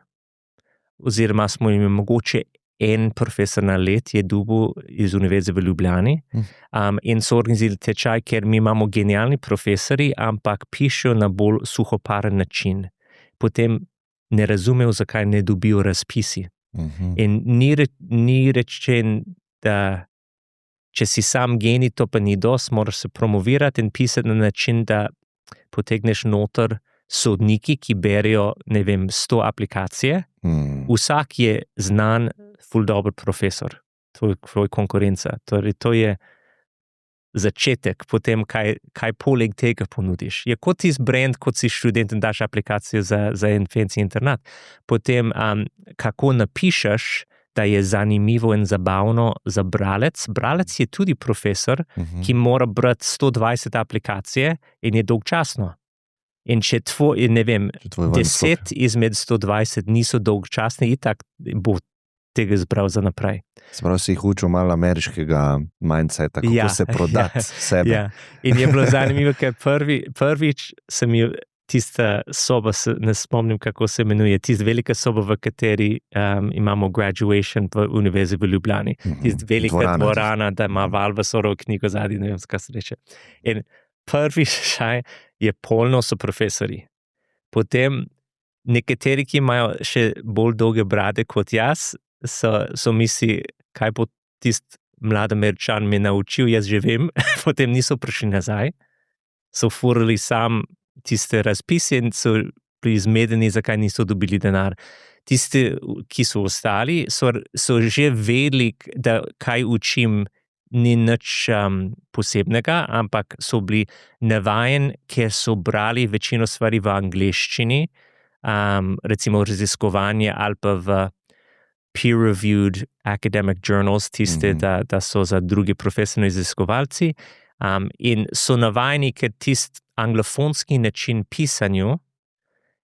oziroma smo imeli mogoče en profesor na let je dobil iz Univerze v Ljubljani, in so organizirali tečaj, ker mi imamo genialni profesori, ampak pišejo na bolj suhoparen način. Potem ne razumejo, zakaj ne dobijo razpisi. In ni rečen, da če si sam genij, to pa ni dost, moraš se promovirati in pisati na način, da potegneš noter sodniki, ki berijo, ne vem, 100 aplikacije, vsak je znan, ful dober profesor, tvoj konkurenca. Torej, to je začetek, potem kaj poleg tega ponudiš. Je kot tisti brand, kot si študent in daš aplikacijo za en fancy internat. Potem, kako napišeš, da je zanimivo in zabavno za bralec. Bralec je tudi profesor, ki mora brati 120 aplikacije in je dolgčasno. In če ne vem, 10 izmed 120 niso dolgčasni, itak bo tega zbral za naprej. Sprav si jih učil malo ameriškega mindseta, kako se prodati sebe. Ja. In je bilo zanimivo, ker prvič sem imel tista soba, ne spomnim, kako se imenuje, tista velika soba, v kateri imamo graduation v Univerzi v Ljubljani. Tista velika dvorana, da ima Valvasorovo knjigo zadnji, ne vem, kaj se reče. In prvi šaj je polno so profesori. Potem nekateri, ki imajo še bolj dolge brade kot jaz, so misli, kaj bo tisti mlad Američan me naučil, jaz že vem, potem niso prišli nazaj, so furali sam tiste razpise in so bili zmedeni, zakaj niso dobili denar. Tisti, ki so ostali, so že vedeli, da kaj učim, ni nič posebnega, ampak so bili navajen, ker so brali večino stvari v angleščini, recimo raziskovanje ali pa v peer-reviewed academic journals, tiste, da so za drugi profesionalni raziskovalci, in so navajeni, ker tisti anglofonski način pisanja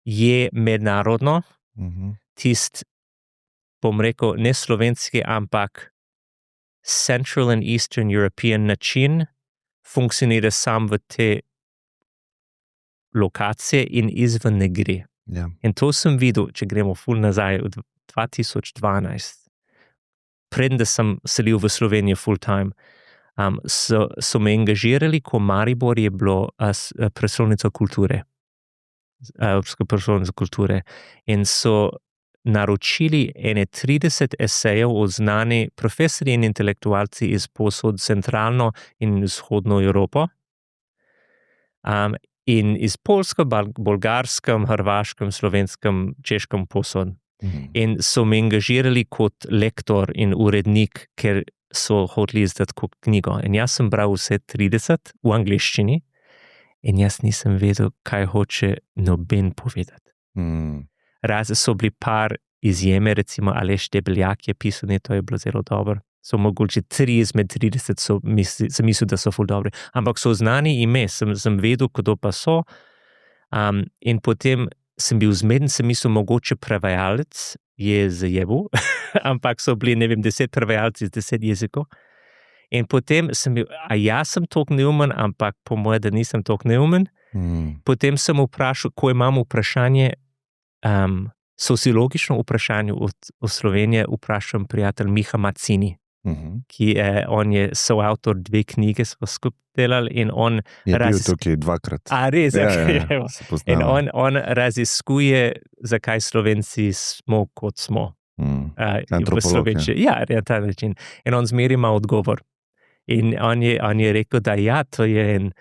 je mednarodno, tisti, bom rekel, ne slovenski, ampak Central and Eastern European način funkcionira sam v te lokacije in izven ne gre. Ja. In to sem videl, če gremo ful nazaj v 2012, preden da sem selil v Slovenijo full time, so me angažirali, ko Maribor je bilo prestolnica kulture, Evropska prestolnica kulture, in so naročili 30 esejev od znani profesorji in intelektualci iz posod centralno in vzhodno Evropo, in iz polskem, bolgarskem, hrvaškem, slovenskem, češkem posod. In so me angažirali kot lektor in urednik, ker so hoteli izdati kot knjigo. In jaz sem bral vse 30 v angleščini in jaz nisem vedel, kaj hoče noben povedati. Razen so bili par izjeme, recimo Aleš Debeljak je pisal, to je bilo zelo dobro. So mogoče 3 izmed 30 sem mislil, da so ful dobri. Ampak so znani ime, sem vedel, kdo pa so. In potem sem bil zmeden, sem mislil, mogoče prevajalec je zajebil, ampak so bili, 10 prevajalci z 10 jezikov. In potem sem bil, jaz sem toliko neumen, ampak po moje, da nisem toliko neumen. Potem sem vprašal, ko imam vprašanje, sociologično vprašanje od Slovenije, vprašam prijatelj Miha Macini, on je soavtor 2 knjige, smo skupaj delali in on je bil tukaj 2-krat. Res, ja, in on raziskuje, zakaj Slovenci smo, kot smo. V Sloveniji. Ja, na ta način. In on zmeri ima odgovor. In on je rekel, da ja, to je en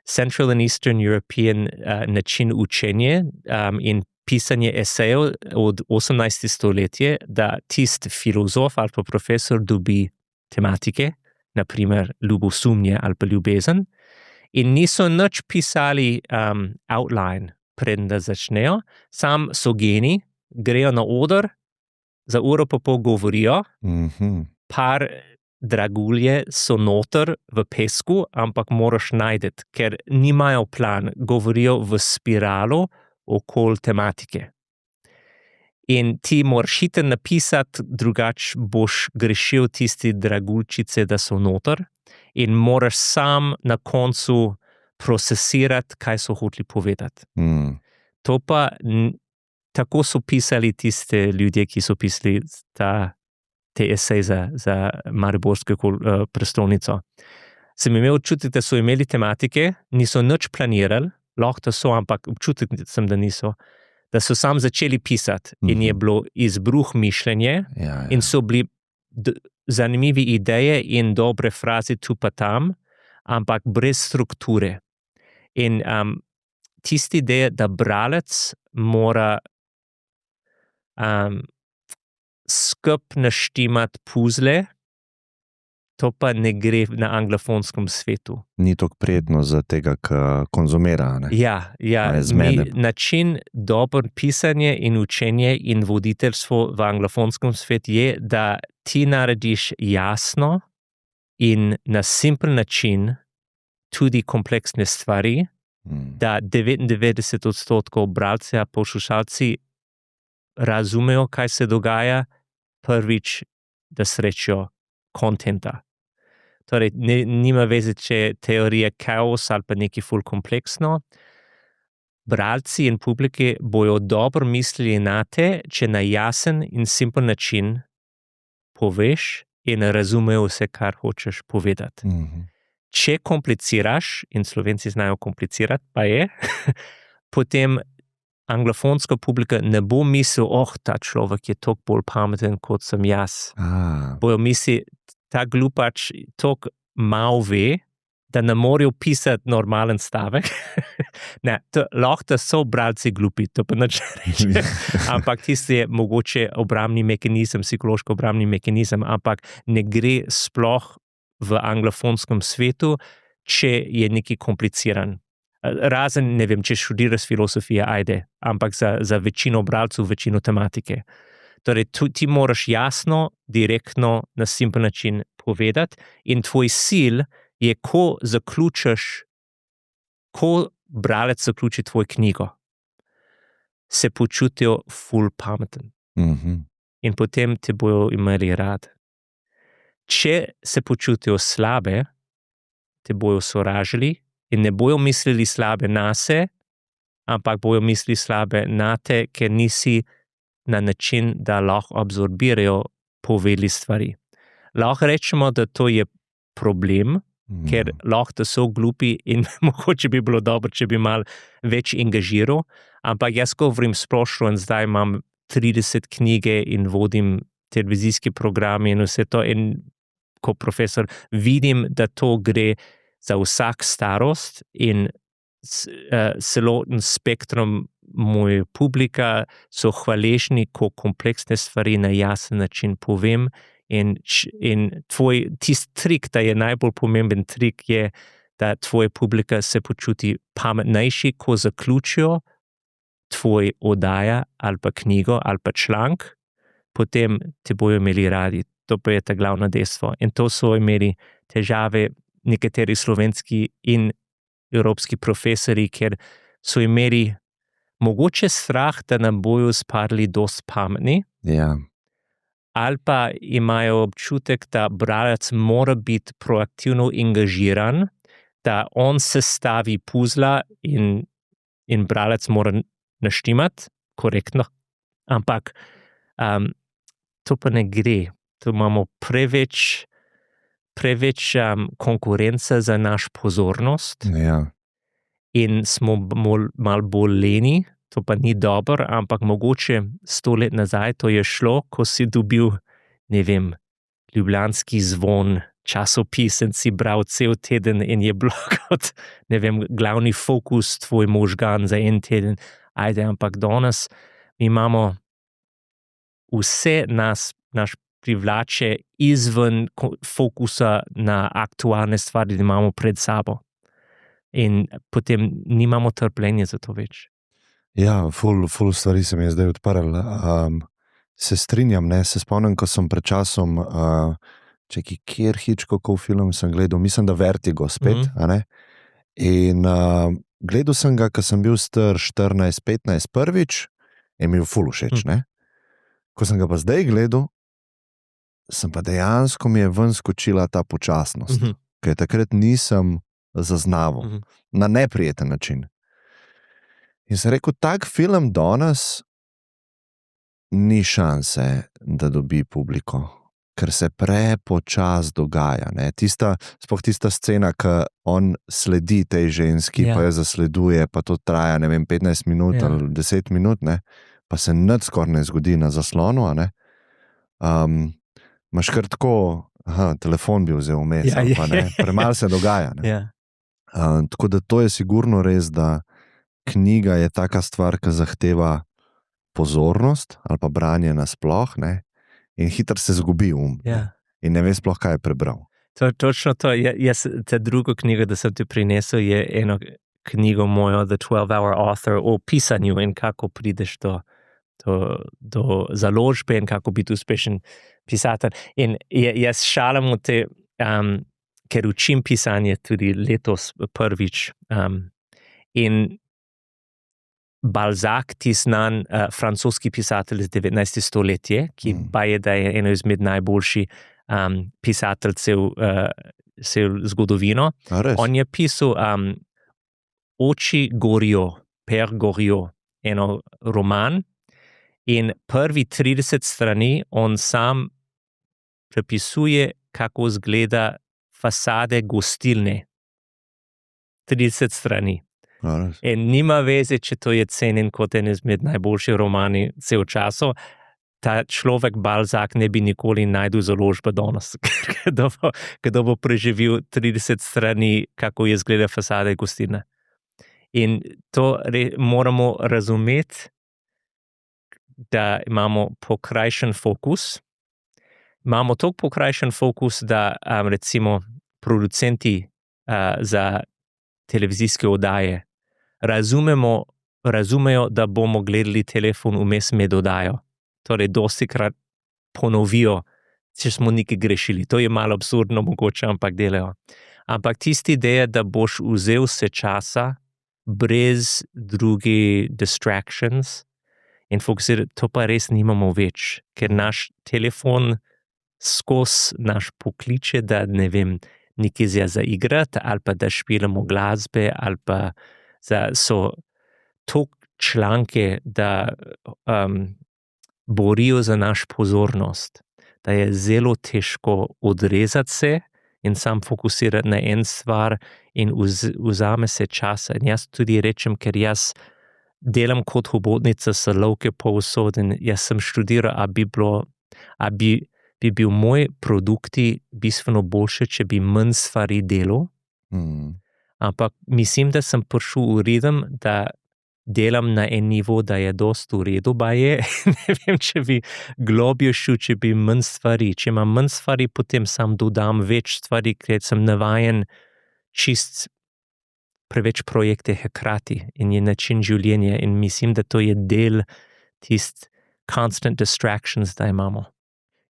Central and Eastern European način učenja in pisanje esejev od 18. stoletje, da tisti filozof ali pa profesor dobi tematike, naprimer ljubosumje ali pa ljubezen, in niso nič pisali outline, preden da začnejo, sam so geni, grejo na oder, za uro pa pol govorijo, par dragulje so noter v pesku, ampak moraš najdeti, ker nimajo plan, govorijo v spiralu okoli tematike. In ti moraš hitro napisati, drugače boš grešil tisti dragulčice, da so noter, in moraš sam na koncu procesirati, kaj so hoteli povedati. To pa, tako so pisali tiste ljudje, ki so pisali te eseje za Mariborsko prestolnico. Sem imel občutek, da so imeli tematike, niso nič planirali, lahko so, ampak občutek sem, da niso, da so sam začeli pisati in je bilo izbruh mišljenje in so bili zanimivi ideje in dobre fraze tu pa tam, ampak brez strukture. In tisti ideja, da bralec mora skup naštimati puzle, to pa ne gre na anglofonskem svetu. Ni toliko prijetno za tega, ki konzumira. Ne? Ja, način dobro pisanje in učenje in voditeljstvo v anglofonskem svetu je, da ti narediš jasno in na simpel način tudi kompleksne stvari, da 99% bralcev, poslušalci razumejo, kaj se dogaja, prvič, da srečajo kontenta. Torej, nima veze, če je teorija kaos ali pa nekaj ful kompleksno. Bralci in publike bojo dobro mislili na te, če na jasen in simpel način poveš in razumejo vse, kar hočeš povedati. Če kompliciraš, in Slovenci znajo komplicirati, pa je, potem anglofonska publika ne bo mislil, ta človek je toliko bolj pameten, kot sem jaz. Bojo misli, ta glupač toliko malo ve, da ne morejo pisati normalen stavek. Ne, lahko so bralci glupi, to pa nič reče. Ampak tisti je mogoče obrambni mehanizem, psihološko obrambni mehanizem, ampak ne gre sploh v anglofonskem svetu, če je nekaj kompliciran. Razen, ne vem, če študiraš filozofijo, ampak za večino bralcev, večino tematike. Torej, ti moraš jasno, direktno, na simpel način povedati in tvoj cilj je, ko bralec zaključi tvojo knjigo, se počutijo ful pameten. In potem te bojo imeli rad. Če se počutijo slabe, te bojo sovražili in ne bojo mislili slabe nase, ampak bojo mislili slabe nate, ker nisi na način, da lahko absorbirajo povedali stvari. Lahko rečemo, da to je problem, ker lahko so glupi in mogoče bi bilo dobro, če bi malo več angažiral, ampak jaz govorim splošno in zdaj imam 30 knjige in vodim televizijski program in vse to in kot profesor vidim, da to gre za vsak starost in celoten spektrum moje publika so hvaležni, ko kompleksne stvari na jasen način povem in tvoj tisti trik, da je najbolj pomemben trik je, da tvoja publika se počuti pametnejši, ko zaključijo tvoj oddaja ali pa knjigo ali pa članek, potem te bojo imeli radi. To pa je ta glavna dejstvo. In to so imeli težave nekateri slovenski in evropski profesori, ker so imeli mogoče strah, da nam bojo spadli dosti pametni, ali pa imajo občutek, da bralec mora biti proaktivno angažiran, da on sestavi puzla in bralec mora naštimati, korektno, ampak to pa ne gre. Tu imamo preveč konkurence za naš pozornost in smo malo bolj leni, to pa ni dobro, ampak mogoče 100 let nazaj to je šlo, ko si dobil, ne vem, Ljubljanski zvon, časopis in si bral cel teden in je bilo kot, ne vem, glavni fokus tvoj možgan za en teden. Ajde, ampak danes imamo vse naš privlače izven fokusa na aktualne stvari, da imamo pred sabo. In potem nimamo trpljenja za to več. Ja, ful stvari se mi je zdaj odprl. Se strinjam, ne, se spomnim, ko sem pred časom, kjer Hitchcockov film sem gledal, mislim, da Vertigo spet, a ne? In gledal sem ga, ko sem bil star 14-15 prvič, in mi je ful všeč, ne? Ko sem ga pa zdaj gledal, sem pa dejansko mi je ven skočila ta počasnost, ker takrat nisem zaznaval, na neprijeten način. In sem rekel, tak film danes ni šanse, da dobi publiko, ker se prepočas dogaja. Ne? Sploh tista scena, ko on sledi tej ženski, pa jo zasleduje, pa to traja, ne vem, 15 minut ali 10 minut, ne? Pa se nič skoraj ne zgodi na zaslonu, a ne? Imaš kar tako, telefon bi vzel vmes, pa ne, premalo se dogaja. Ne? Tako da to je sigurno res, da knjiga je taka stvar, ki zahteva pozornost ali pa branje nasploh, ne? In hitro se zgubi in ne ve sploh, kaj je prebral. Točno to, ta drugo knjigo, da sem ti prinesel, je eno knjigo mojo, The 12-Hour Author, o pisanju in kako prideš do založbe in kako biti uspešen pisatelj. In jaz šalim v te, ker učim pisanje tudi letos prvič. In Balzac, ti znan francoski pisatelj iz 19. stoletje, ki pa je, da je eno izmed najboljših pisateljev zgodovino. On je pisal Oči Goriot, Père Goriot, eno roman, in prvi 30 strani on sam prepisuje, kako izgleda fasade gostilne. 30 strani. In nima veze, če to je cenjen kot en izmed najboljših romani cel času. Ta človek Balzac ne bi nikoli najdel založbe danes, kdo bo preživel 30 strani, kako izgleda fasade gostilne. In to moramo razumeti, da imamo pokrajšen fokus. Imamo toliko pokrajšen fokus, da recimo producenti za televizijske oddaje razumejo, da bomo gledali telefon vmes med oddajo. torej dostikrat ponovijo, če smo nekaj grešili. To je malo absurdno mogoče, ampak delajo. Ampak tisti ideja, da boš vzel se časa brez drugi distractions in fokusirati, to pa res nimamo več, ker naš telefon skozi naš pokliče, da ne vem, nekaj za igrati, ali pa da špilamo glasbe, ali pa so to članke, da borijo za naš pozornost, da je zelo težko odrezati se in sam fokusirati na en stvar in vzame se časa. In jaz tudi rečem, ker jaz delam kot hobotnica solovke povsod in jaz sem študiral, a bi bil moj produkti bistveno boljše, če bi manj stvari delal. Ampak mislim, da sem prišel v ritem, da delam na en nivo, da je dost v redu, baje. Ne vem, če bi globje šel, če bi manj stvari. Če imam manj stvari, potem sam dodam več stvari, ker sem navajen čist preveč projekte hkrati in je način življenja in mislim, da to je del tist constant distractions, da imamo.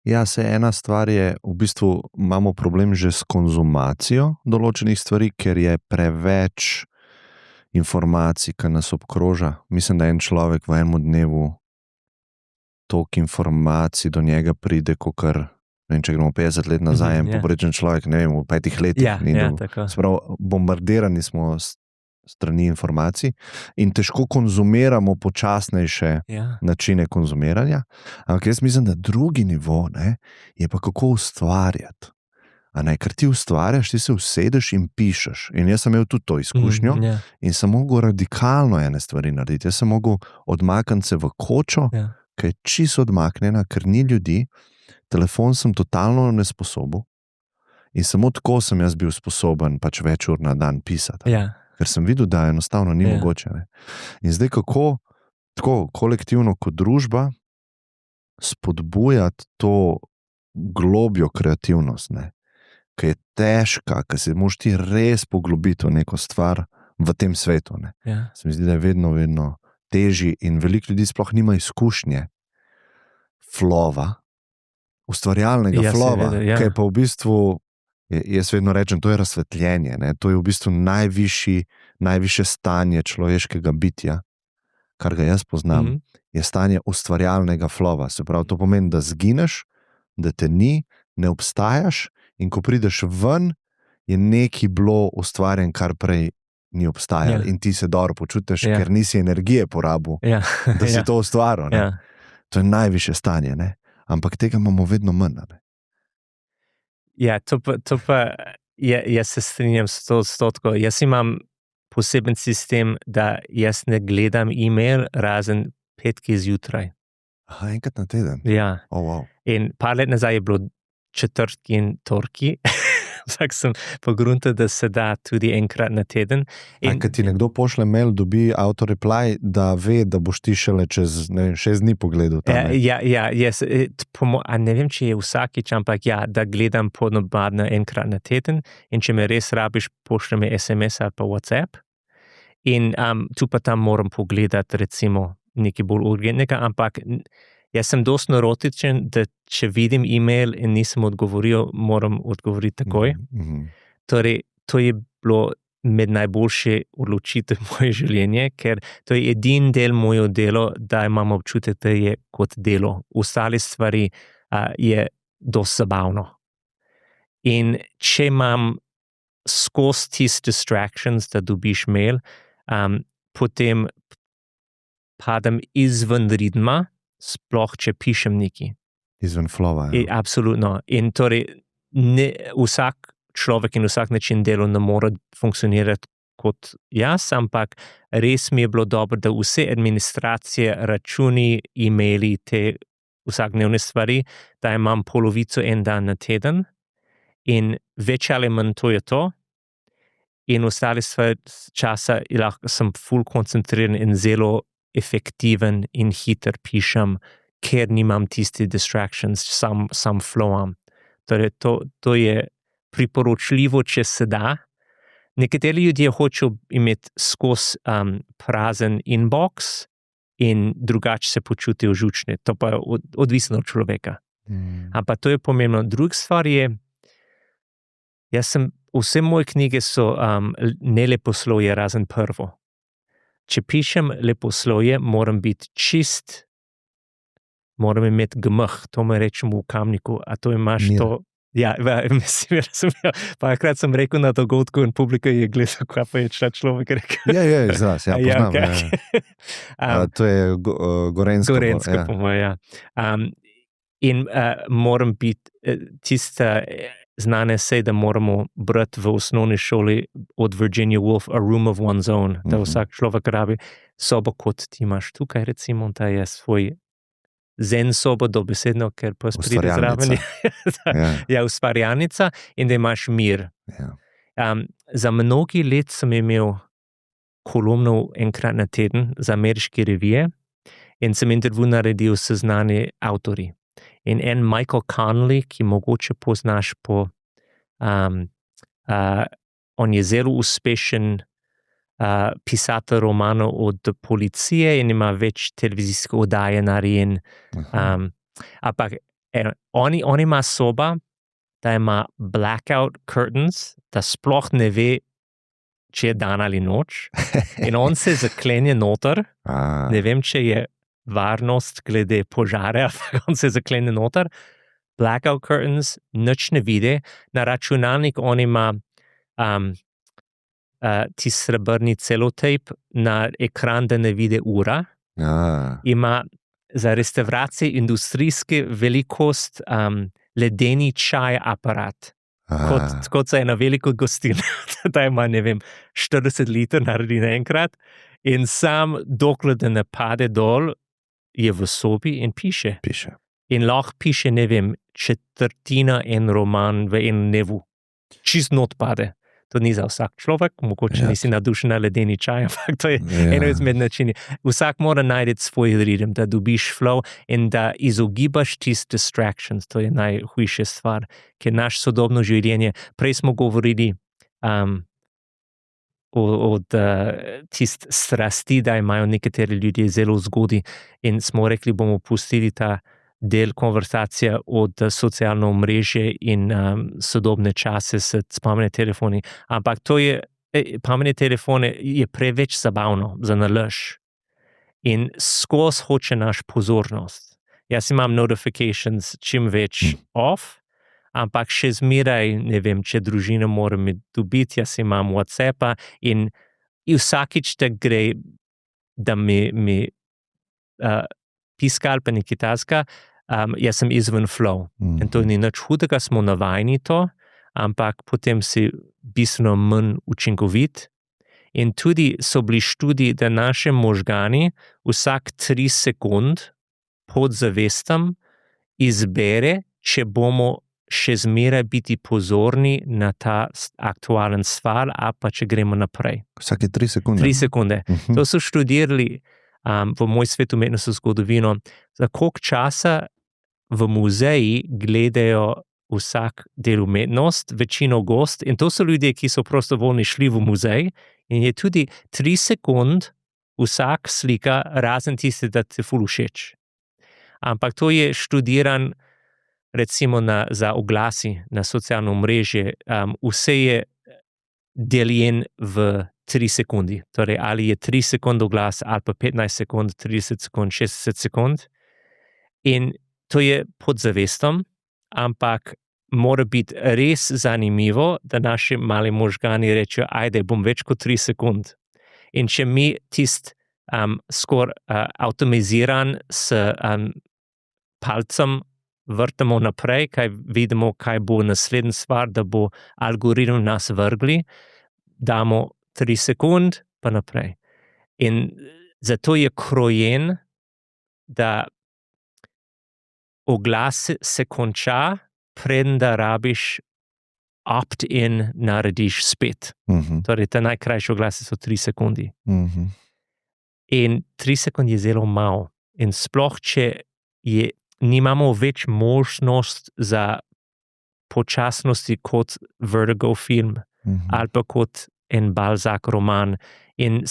Ja, ena stvar je, v bistvu imamo problem že s konzumacijo določenih stvari, ker je preveč informacij, ki nas obkroža. Mislim, da en človek v enem dnevu toliko informacij do njega pride, kakor, ne vem, če gremo 50 let nazaj, poprečen človek, ne vem, v 5 letih. Sprav, bombardirani smo strani informacij in težko konzumiramo počasnejše načine konzumiranja. Ampak jaz mislim, da drugi nivo je pa kako ustvarjati. Ker ti ustvarjaš, ti se usedeš in pišeš. In jaz sem imel tudi to izkušnjo in sem mogel radikalno ene stvari narediti. Jaz sem mogel odmakniti se v kočo, ki je čisto odmaknjena, ker ni ljudi. Telefon sem totalno nesposoben in samo tako sem jaz bil sposoben pač več ur na dan pisati. Ker sem videl, da enostavno ni mogoče. In zdaj kako tako kolektivno kot družba spodbujati to globjo kreativnost, ki je težka, ki se moraš ti res poglobiti v neko stvar v tem svetu. Se mi zdi, da je vedno, vedno težji in veliko ljudi sploh nima izkušnje flova, ustvarjalnega flova, ki je pa v bistvu, jaz vedno rečem, to je razsvetljenje, to je v bistvu najvišje stanje človeškega bitja, kar ga jaz poznam, je stanje ustvarjalnega flova. Se pravi, to pomeni, da zgineš, da te ni, ne obstajaš in ko prideš ven, je nekaj bilo ustvarjen, kar prej ni obstajalo in ti se dobro počutiš, ker nisi energije porabil, da si to ustvaril. To je najvišje stanje, ampak tega imamo vedno manj. Ja, to pa jaz se strinjam 100%. Jaz imam poseben sistem, da jaz ne gledam e-mail razen petki zjutraj. Enkrat na teden? Ja. Wow. In par let nazaj je bilo četrtki in torki. Vsak sem pogruntal, da se da tudi enkrat na teden. Kad ti nekdo pošle mail, dobi auto-reply, da ve, da boš ti šele čez 6 dni pogledal. Ne vem, če je vsakič, ampak da gledam ponavadi enkrat na teden in če me res rabiš, pošle mi SMS ali pa WhatsApp. In tu pa tam moram pogledati recimo nekaj bolj urgentnega, ampak jaz sem dosti neurotičen, da če vidim e-mail in nisem odgovoril, moram odgovoriti takoj. Torej, to je bilo med najboljše odločitev moje življenje, ker to je edini del moje delo, da imam občutek, da je kot delo. Ostale stvari je dosti zabavno. In če imam skozi tiste distractions, da dobiš mail, potem padem izven ritma, sploh, če pišem nekaj. Izven flova. Absolutno. In torej, vsak človek in vsak način dela ne more funkcionirati kot jaz, ampak res mi je bilo dobro, da vse administracije, računi, e-maili, te vsakdnevne stvari, da imam polovico en dan na teden in več ali manj to je to. In ostale časa lahko sem ful koncentriran in zelo efektiven in hiter pišem, ker nimam tisti distractions, sam flowam. Torej, to je priporočljivo, če se da. Nekateri ljudje hočejo imeti skozi prazen inbox in drugače se počutijo žučne. To pa je odvisno od človeka. Ampak to je pomembno. Druga stvar je, vse moje knjige so ne leposlovje, razen prvo. Če pišem leposlovje, moram biti čist, moram imeti gmh, to me rečemo v Kamniku, a to imaš Mir. to. Ja, mislim, pa enkrat sem rekel na dogodku in publika je gledala, kaj pa je človek rekel. Ja, izraz, poznam. To je Gorensko. Gorensko, po moje, ja. In moram biti tista znane sej, da moramo brati v osnovni šoli od Virginia Woolf A Room of One's Own, da vsak človek rabi sobo, kot ti imaš tukaj, recimo, da je svoj zen sobo dobesedno, ker pa pride zraven. Ja, ustvarjalnica in da imaš mir. Za mnogi let sem imel kolumno enkrat na teden za ameriške revije in sem intervju naredil s znani avtori. In en Michael Connelly, ki mogoče poznaš po, on je zelo uspešen pisatelj romanov od policije in ima več televizijske oddaje narejen. Ampak on ima soba, da ima blackout curtains, da sploh ne ve, če je dan ali noč. In on se zaklenje noter, ne vem, če je varnost glede požare, ampak on se zaklenje noter, blackout curtains, nič ne vidi, na računalnik on ima ti srebrni celotejp na ekran, da ne vidi ura. Ima za restauracije industrijske velikost ledeni čaj aparat. Kot za ena veliko gostilna, da ima, ne vem, 40 liter naredi naenkrat in sam, dokler da ne pade dol, je v sobi in piše. In lahko piše, ne vem, četrtina en roman v enem dnevu. Čist not pade. To ni za vsak človek, mogoče nisi navdušen na ledeni čaj, ampak to je eno izmed načini. Vsak mora najti svoj ritem, da dobiš flow in da izogibaš tist distractions, to je najhujša stvar, ker naš sodobno življenje, prej smo govorili od tist strasti, da imajo nekateri ljudje zelo zgodaj in smo rekli, bomo pustili ta del konverzacije od socialno omrežje in sodobne čase s pametnimi telefoni. Ampak to je, pametne telefone je preveč zabavno za nalaž. In skozi hoče naš pozornost. Jaz imam notifications čim več off, ampak še zmeraj, ne vem, če družina mora me dobiti, jaz imam WhatsAppa in vsakič, da gre, da mi piska ali pa nekaj takega, jaz sem izven flow. In to ni nič hudega, smo navajeni to, ampak potem si bistveno manj učinkovit. In tudi so bili študiji, da naše možgani vsak 3 sekund pod zavestom izbere, če bomo še zmeraj biti pozorni na ta aktualen stvar, a pa če gremo naprej. Vsake 3 sekunde. 3 sekunde. To so študirali v moj svet umetnosti zgodovino, za koliko časa v muzeji gledajo vsak del umetnost, večino gost, in to so ljudje, ki so prostovoljni šli v muzej, in je tudi 3 sekund vsak slika, razen tiste, da te ful všeč. Ampak to je študiran recimo za oglasi na socialno omrežje, vse je deljen v 3 sekundi. Torej, ali je 3 sekund oglas, ali pa 15 sekund, 30 sekund, 60 sekund. In to je pod zavestom, ampak mora biti res zanimivo, da naši mali možgani rečejo, ajde, bom več kot 3 sekund. In če mi tist skoraj avtomatiziran s palcem vrtamo naprej, kaj vidimo, kaj bo naslednja stvar, da bo algoritem nas vrgli, damo 3 sekund, pa naprej. In zato je krojen, da oglas se konča, preden da rabiš opt-in narediš spet. Torej, te najkrajše oglase so 3 sekundi. In 3 sekundi je zelo malo. In sploh, če nimamo več možnost za počasnosti kot Vertigo film, ali pa kot en Balzac roman. In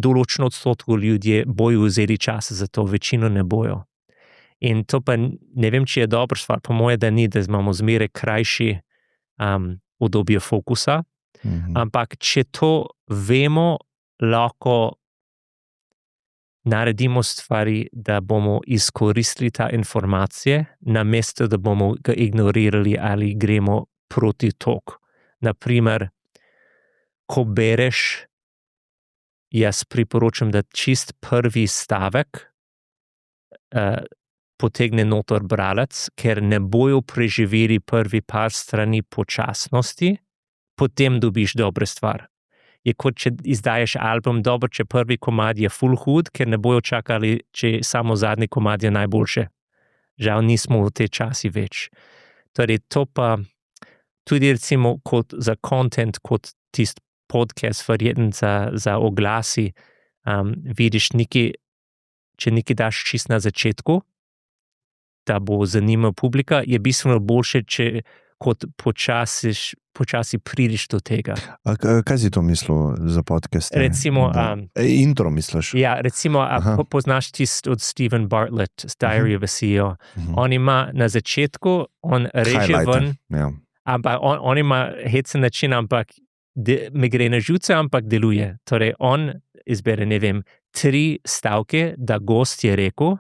določen odstotek ljudje bojo vzeli čas za to, večino ne bojo. In to pa ne vem, če je dobra stvar, po moje, da ni, da imamo zmeraj krajši obdobje fokusa, ampak če to vemo, lahko naredimo stvari, da bomo izkoristili ta informacije, namesto da bomo ga ignorirali ali gremo proti toku. Naprimer, ko bereš, jaz priporočam, da čist prvi stavek potegne noter bralec, ker ne bojo preživeli prvi par strani počasnosti, potem dobiš dobre stvar. Je kot če izdajaš album, dobro, če prvi komad je full hud, ker ne bojo čakali, če samo zadnji komad je najboljše. Žal nismo v te časi več. Torej, to pa tudi recimo kot za content, kot tist podcast, verjetno za oglasi, vidiš če nekaj daš čist na začetku, da bo zanimal publika, je bistveno boljše, če kot počasi pridiš do tega. Kaj si to mislil za podcast? Recimo, intro misliš? Ja, recimo, poznaš tist od Stephen Bartlett, Diary of a CEO. On ima na začetku, on reže ven, ampak on ima hecen način, ampak me gre na živce, ampak deluje. Torej, on izbere, 3 stavke, da gost je rekel,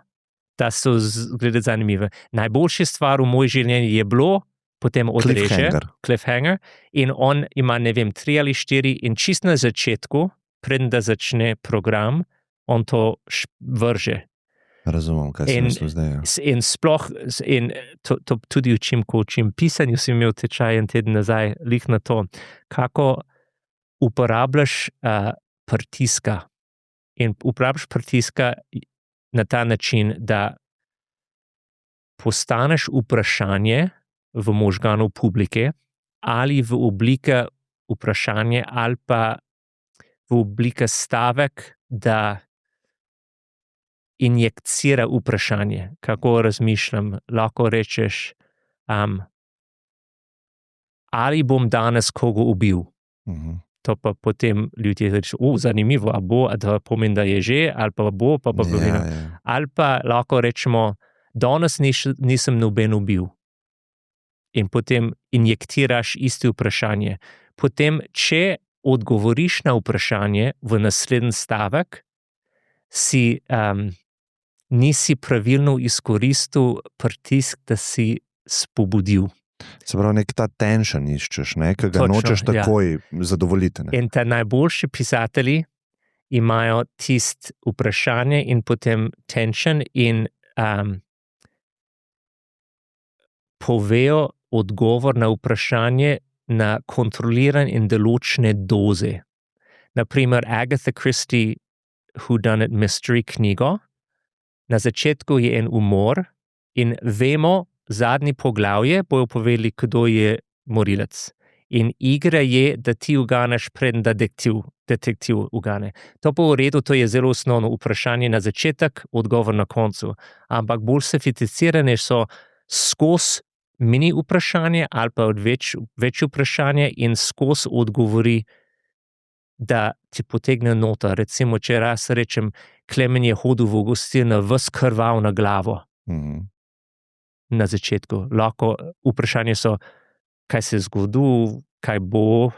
da so zgleda zanimive. Najboljša stvar v mojem življenju je bilo, potem odreže, cliffhanger, in on ima, 3 ali 4, in čist na začetku, preden da začne program, on to vrže. Razumem, kaj si mislil zdaj. In sploh, to tudi ko učim pisanju, sem imel tečaj en teden nazaj, lih na to, kako uporabljaš pritiska. In uporabljaš pritiska na ta način, da postaneš vprašanje v možganu publike ali v oblike vprašanje ali pa v oblike stavek, da injekcira vprašanje. Kako razmišljam? Lahko rečeš, ali bom danes koga ubil? To pa potem ljudje rečejo, zanimivo, a bo, a to pomeni, da je že, ali pa bo, pa bo. Ali pa lahko rečemo, danes nisem noben ubil. In potem injektiraš isto vprašanje. Potem, če odgovoriš na vprašanje v naslednji stavek, nisi pravilno izkoristil pritisk, da si spodbudil. Se pravi, nek ta tension iščeš, ki ga nočeš takoj zadovoljiti. In ta najboljši pisatelji imajo tist vprašanje in potem tension in povejo odgovor na vprašanje na kontroliran in določene doze. Naprimer, Agatha Christie Whodunit Mystery knjigo, na začetku je en umor in vemo, zadnji poglavje bojo povedali, kdo je morilec. In igra je, da ti uganeš, preden da detektiv ugane. To pa v redu, to je zelo osnovno vprašanje na začetek, odgovor na koncu. Ampak bolj sofisticirane so skozi mini vprašanje ali pa več vprašanje in skozi odgovori, da ti potegne nota. Recimo, če raz rečem, Klemen je hodil v gostilno, ves krval na glavo. Na začetku. Lahko vprašanje so, kaj se je zgodilo, kaj bo.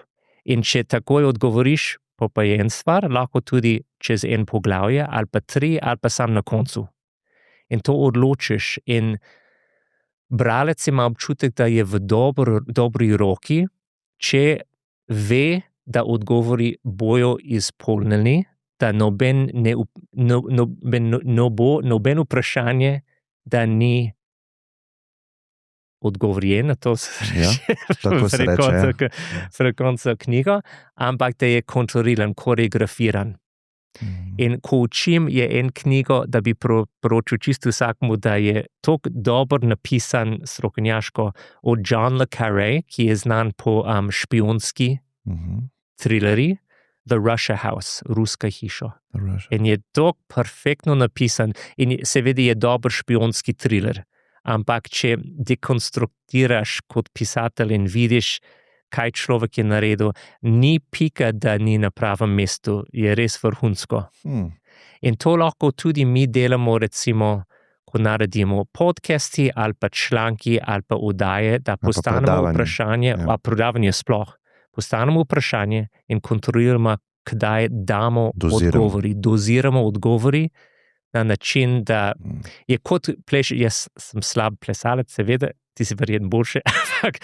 In če takoj odgovoriš, pa je en stvar, lahko tudi čez en poglavje, ali pa 3, ali pa sam na koncu. In to odločiš. In bralec ima občutek, da je v dobri roki, če ve, da odgovori bojo izpolnjeni, da noben vprašanje, da ni odgovorjen na to, tako se reče, konca knjigo, ampak da je kontroliran, koreografiran. In ko učim, je en knjigo, da bi priporočil čisto vsakmu, da je tako dobro napisan strokovnjaško od John le Carré, ki je znan po špionski thrilleri, The Russia House, Ruska hiša. In je tako perfektno napisan in seveda je dober špionski thriller. Ampak če dekonstruktiraš kot pisatelj in vidiš, kaj človek je naredil, ni pika, da ni na pravem mestu, je res vrhunsko. In to lahko tudi mi delamo, recimo, ko naredimo podcasti ali pa članki ali pa oddaje, da postanemo vprašanje, a predavanje sploh, postanemo vprašanje in kontroliramo, kdaj damo odgovori, doziramo odgovori na način, da je kot jaz sem slab plesalec, seveda, ti si verjetno boljši, ampak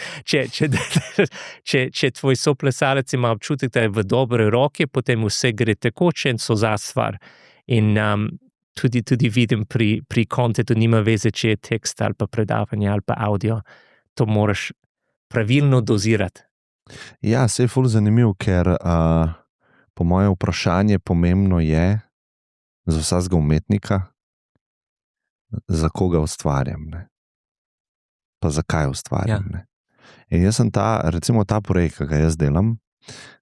če tvoj soplesalec ima občutek, da je v dobre roke, potem vse gre tekoče in so za stvar. In tudi vidim pri kontentu nima veze, če je tekst ali pa predavanje ali pa audio. To moraš pravilno dozirati. Ja, se je ful zanimiv, ker po moje vprašanje pomembno je za vsakega umetnika, za koga ustvarjam, ne? Pa zakaj ustvarjam. Ne? In jaz sem recimo ta projekt, ki ga jaz delam,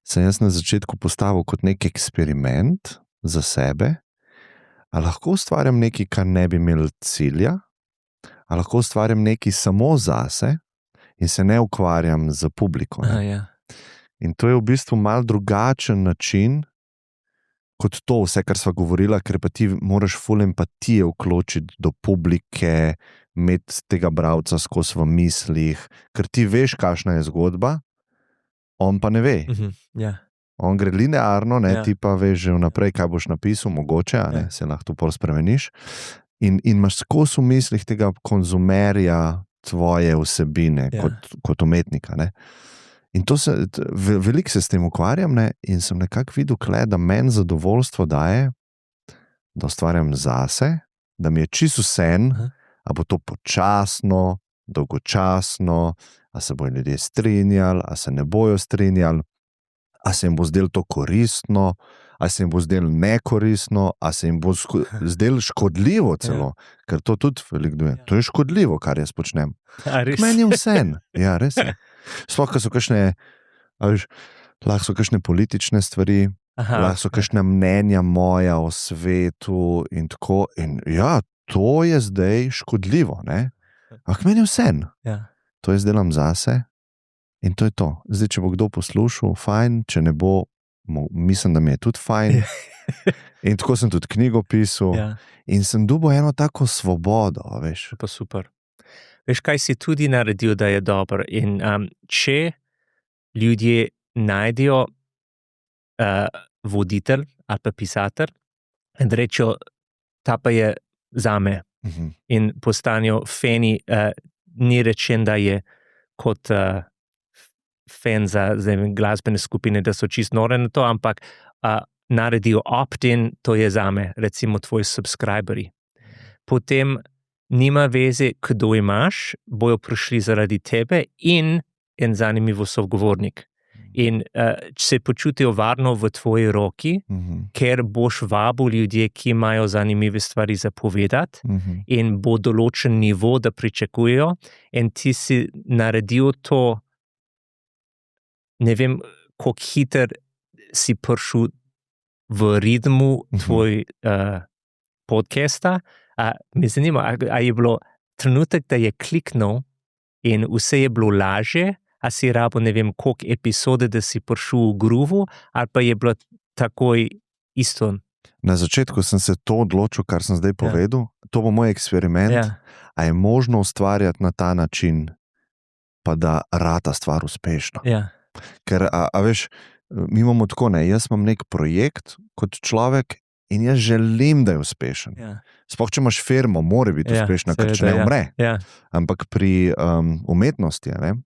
sem jaz na začetku postavil kot nek eksperiment za sebe, a lahko ustvarjam nekaj, kar ne bi imel cilja, a lahko ustvarjam nekaj samo zase in se ne ukvarjam z publiko. In to je v bistvu malo drugačen način, kot to vse, kar sva govorila, ker pa ti moraš ful empatije vključiti do publike, imeti tega bralca skozi v mislih, ker ti veš, kakšna je zgodba, on pa ne ve. On gre linearno, ti pa veš že vnaprej, kaj boš napisal, mogoče, se lahko to pol spremeniš. In imaš skozi v mislih tega konzumerja tvoje vsebine kot umetnika. Ne? In veliko se s tem ukvarjam, ne? In sem nekako videl, da meni zadovoljstvo daje, da ustvarjam zase, da mi je čisto vseeno, a bo to počasno, dolgočasno, a se bojo ljudje strinjali, a se ne bojo strinjali, a se jim bo zdelo to koristno, a se jim bo zdelo nekoristno, a se jim bo zdelo škodljivo celo, ker to tudi veliko duje. To je škodljivo, kar jaz počnem. Meni je vseeno. Ja, res je. Sploh, ko so kakšne, lahko so kakšne politične stvari, lahko so kakšne mnenja moja o svetu in tako. In ja, to je zdaj škodljivo, ne? Ampak meni je vseeno. To jaz delam zase in to je to. Zdaj, če bo kdo poslušal, fajn, če ne bo, mislim, da mi je tudi fajn. In tako sem tudi knjigo pisal in sem dobil eno tako svobodo, veš. Pa super. Veš, kaj si tudi naredil, da je dobro. In če ljudje najdejo voditelj ali pa pisatelj in rečejo, ta pa je zame in postanejo fani, ni rečen, da je kot fan za glasbene skupine, da so čist nore na to, ampak naredijo opt-in, to je zame, recimo tvoji subscriberi. Potem nima veze, kdo imaš, bojo prišli zaradi tebe in en zanimivo sogovornik. In se počutijo varno v tvoji roki, ker boš vabil ljudje, ki imajo zanimive stvari za povedati in bo določen nivo, da pričakujejo in ti si naredil to, ne vem, koliko hiter si prišel v ritmu tvoj podcasta. Me zanima, a je bilo trenutek, da je kliknil in vse je bilo lažje, a si rabo ne vem koliko epizode, da si prišel v groove, ali pa je bilo takoj isto? Na začetku sem se to odločil, kar sem zdaj povedal, to bo moj eksperiment, a je možno ustvarjati na ta način, pa da rata stvar uspešno. Ker, a veš, mi imamo tako, ne, jaz imam nek projekt kot človek in jaz želim, da je uspešen. Sploh, če imaš firmo, mora biti uspešna, ker če ne umre. Ampak pri umetnosti, ne,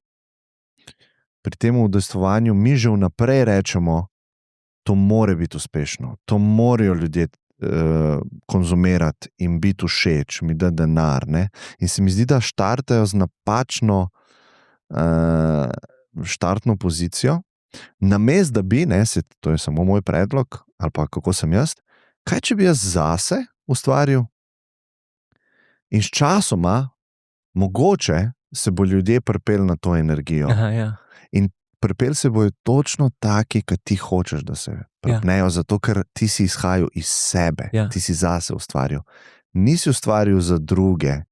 pri tem udejstvovanju mi že vnaprej rečemo, to mora biti uspešno, to morajo ljudje konzumirati in biti všeč, mi da denar. Ne? In se mi zdi, da štartajo z napačno štartno pozicijo, namesto da bi, ne, to je samo moj predlog, ali pa kako sem jaz, kaj če bi jaz zase ustvaril in s časoma mogoče se bo ljudje pripeli na to energijo. In pripeli se bojo točno taki, kot ti hočeš, da se pripnejo, zato ker ti si izhajal iz sebe, ti si zase ustvaril. Nisi ustvaril za druge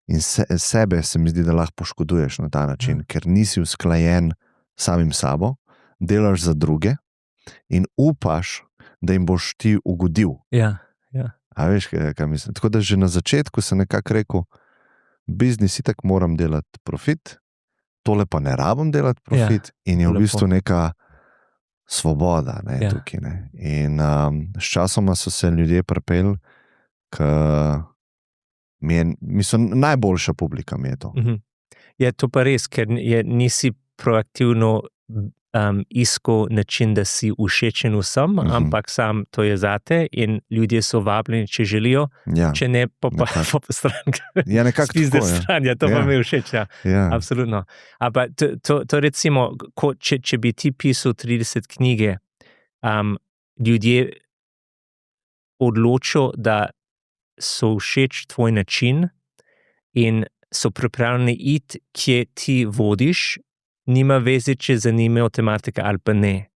in sebe se mi zdi, da lahko poškoduješ na ta način, ker nisi usklajen samim sabo, delaš za druge in upaš, da jim boš ti ugodil. Ja. A veš, kaj mislim? Tako da že na začetku sem nekako rekel, biznis itak moram delati profit, tole pa ne rabim delati profit in je v bistvu neka svoboda tukaj. Ne. In s časoma so se ljudje pripeli, mislim, najboljša publika mi je to. Je to pa res, ker nisi proaktivno iskal način, da si všečen vsem, ampak sam to je zate in ljudje so vabljeni, če želijo, če ne, pa stran. Ja, nekako tako, stran, to pa mi je všeč, absolutno. Ampak to recimo, če bi ti pisal 30 knjige, ljudje odločijo, da so všeč tvoj način in so pripravljeni iti, kje ti vodiš, nima veze, če zanimajo tematika ali pa ne.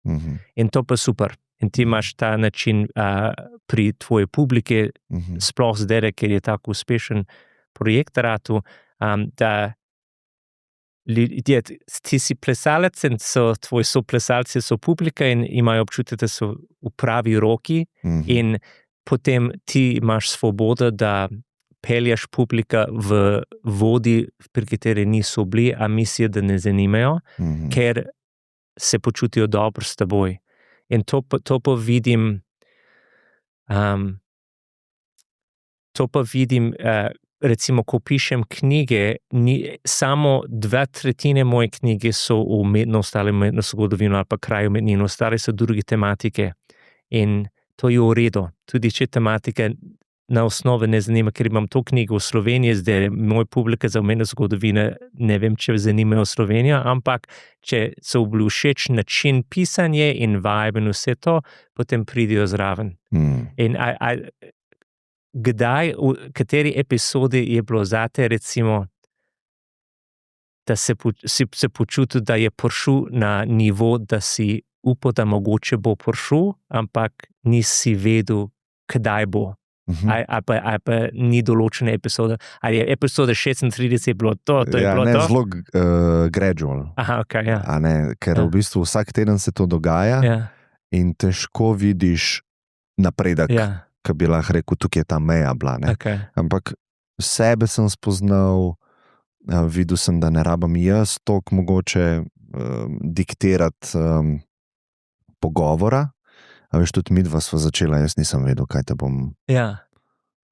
In to pa super. In ti imaš ta način pri tvoje publike, sploh zdaj, ker je tako uspešen projekt ratu, da ljudje, ti si plesalec in tvoji soplesalci so publika in imajo občutek, da so v pravi roki in potem ti imaš svobodo, da pelješ publika v vodi, pri kateri niso bili, a mislijo, da ne zanimajo, ker se počutijo dobro s teboj. In to pa vidim, recimo, ko pišem knjige, samo 2/3 moje knjige so o umetnosti ali umetnostno zgodovino ali pa kraj umetnin, ostale so druge tematike. In to je v redu. Tudi če tematika na osnovi ne zanima, ker imam to knjigo v Sloveniji, zdaj moj publika za umetnostno zgodovino, ne vem, če zanimajo Slovenijo, ampak če so bili všeč način pisanja in vibe in vse to, potem pridijo zraven. In kdaj, v kateri epizodi je bilo zate, recimo, da se počutil, da je prišel na nivo, da si upal, da mogoče bo prišel, ampak nisi vedel, kdaj bo. Ali pa ni določene epizode. Ali je epizoda 36 bilo to? To je bilo ne, to? Zelo gradual. Aha, ok, ja. A ne, ker v bistvu vsak teden se to dogaja in težko vidiš napredek, ki bi lahko rekel, tukaj je ta meja bila. Okay. Ampak sebe sem spoznal, videl sem, da ne rabim jaz toliko mogoče diktirati pogovora. A veš, tudi midva sva začela, jaz nisem vedel, kaj te bom,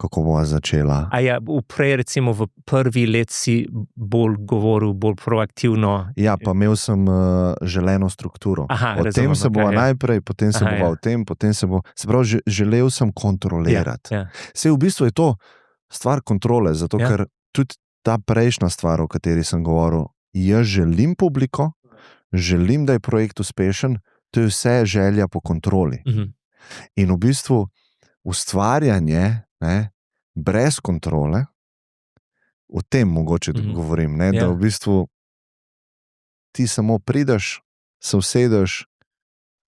kako bova začela. A ja, recimo v prvi let si bolj govoril, bolj proaktivno. Ja, pa imel sem želeno strukturo. O tem se bova najprej, potem se bova o tem, potem se bo... Se pravi, želel sem kontrolirati. Saj v bistvu je to stvar kontrole, zato ker tudi ta prejšnja stvar, o kateri sem govoril, jaz želim publiko, želim, da je projekt uspešen, to je vse želja po kontroli. In v bistvu ustvarjanje brez kontrole, o tem mogoče govorim, da v bistvu ti samo prideš, se usedeš,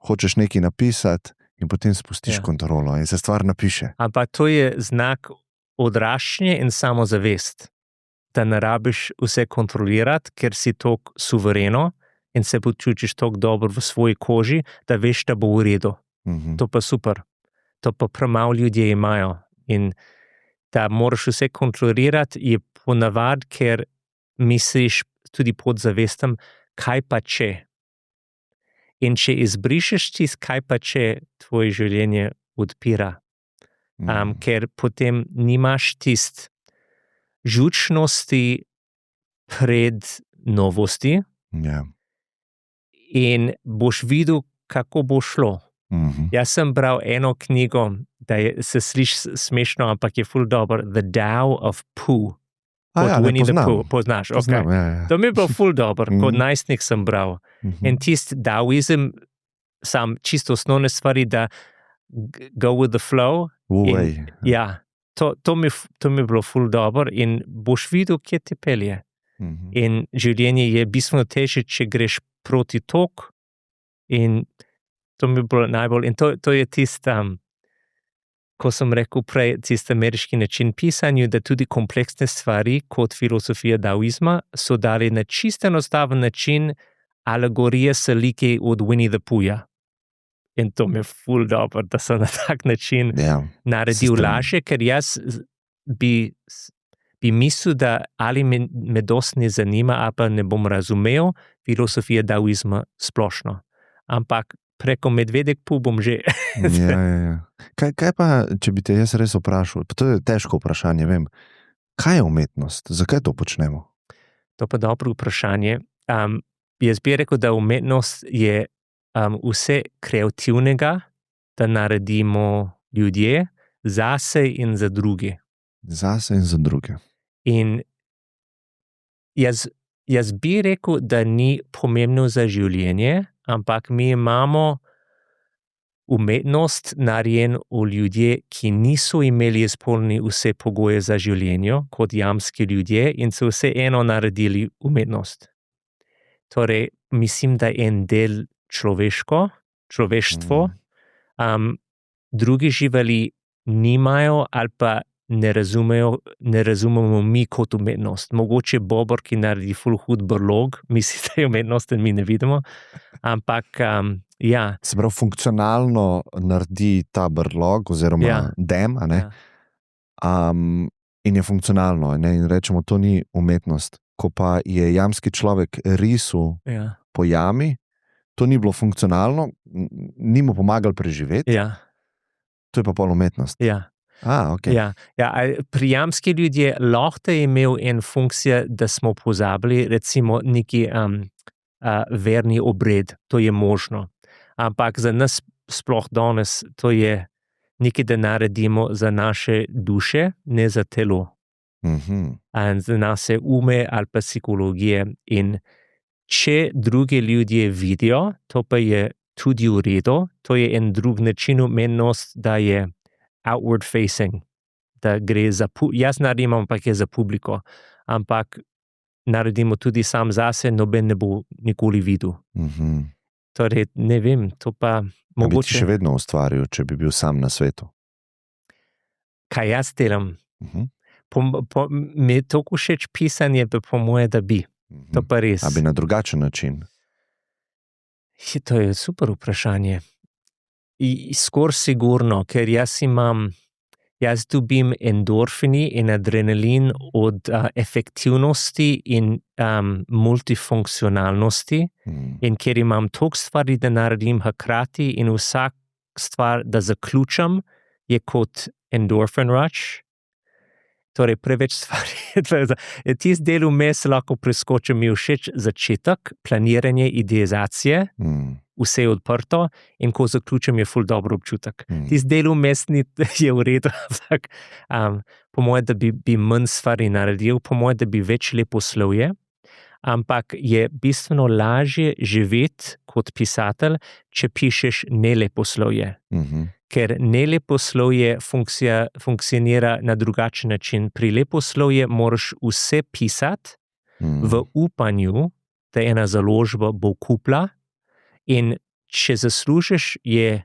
hočeš nekaj napisati in potem spustiš kontrolo in se stvar napiše. Ampak to je znak odraščanja in samozavest, da ne rabiš vse kontrolirati, ker si toliko suvereno in se počutiš toliko dobro v svoji koži, da veš, da bo v redu. To pa super. To pa premalo ljudje imajo. In da moraš vse kontrolirati, je ponavadi, ker misliš tudi pod zavestem, kaj pa če. In če izbrišeš tisto, kaj pa če, tvoje življenje odpira. Ker potem nimaš tisto žučnosti pred novosti, in boš videl, kako bo šlo. Jaz sem bral eno knjigo, da se sliši smešno, ampak je ful dobro, The Tao of Pooh. Ne poznam. Poznaš, ok. To mi je bilo ful dobro, kot najstnik sem bral. In tisti daoizem, sam čisto osnovne stvari, da go with the flow. Ja, to mi je bilo ful dobro in boš videl, kje te pelje. In življenje je bistveno težje, če greš proti toku in to mi je bilo najbolj, in to je tista, ko sem rekel prej, tisti ameriški način pisanja, da tudi kompleksne stvari, kot filozofija daoizma, so dali na čisto enostaven način, alegorije so liki od Winnie the Pooha. In to mi je ful dobro, da so na tak način naredil lažje, ker jaz bi mislil, da ali me dosti ne zanima, ali pa ne bom razumel filozofije daoizma splošno. Ampak preko Medvedek Pooh bom že. Ja. Kaj pa, če bi te jaz res vprašal, to je težko vprašanje, vem, kaj je umetnost, zakaj to počnemo? To pa dobro vprašanje. Jaz bi rekel, da umetnost je vse kreativnega, da naredimo ljudje zase in za druge. Zase in za druge. In jaz bi rekel, da ni pomembno za življenje, ampak mi imamo umetnost narejen v ljudje, ki niso imeli izpolnjene vse pogoje za življenje, kot jamski ljudje, in so vseeno naredili umetnost. Torej, mislim, da je en del človeštvo, drugi živali nimajo ali pa ne razumemo mi kot umetnost. Mogoče Bobor, ki naredi ful hud brlog, misli, da je umetnost in mi ne vidimo, ampak ja. Se pravi, funkcionalno naredi ta brlog oziroma dem, a ne? Ja. In je funkcionalno, ne? In rečemo, to ni umetnost. Ko pa je jamski človek risal po jami, to ni bilo funkcionalno, ni mu pomagal preživeti. Ja. To je pa pol umetnost. Ja. Okay. Ja. Pri jamski ljudje lahko je imel en funkcija, da smo pozabili, recimo neki verni obred, to je možno. Ampak za nas sploh danes to je nekaj, da naredimo za naše duše, ne za telo. In za naše ume ali pa psihologije. In če druge ljudje vidijo, to pa je tudi v redu, to je en drug način umetnost, da je outward facing, da gre za, jaz naredim, ampak je za publiko, ampak naredimo tudi sam zase, noben ne bo nikoli videl. Torej, ne vem, to pa mogoče. Bi ti še vedno ustvaril, če bi bil sam na svetu? Kaj jaz delam? Mi je toliko všeč pisanje, po moje, da bi. To pa res. A bi na drugačen način? To je super vprašanje. Skoraj sigurno, ker jaz dobim endorfini in adrenalin od efektivnosti in multifunkcionalnosti, in ker imam toliko stvari, da naredim hkrati, in vsak stvar, da zaključam, je kot endorphin rush. Torej, preveč stvari. Tisti del vmes lahko preskočim, mi je všeč začetek, planiranje, idealizacije, vse je odprto, in ko zaključim, je ful dobro občutek. Tisti del vmes je v redu, ampak po moje, da bi manj stvari naredil, po moje, da bi več leposlovje, ampak je bistveno lažje živeti kot pisatelj, če pišeš neleposlovje. Ker neleposlovje funkcionira na drugačen način. Pri leposlovju moraš vse pisati v upanju, da ena založba bo kupila, in če zaslužiš, je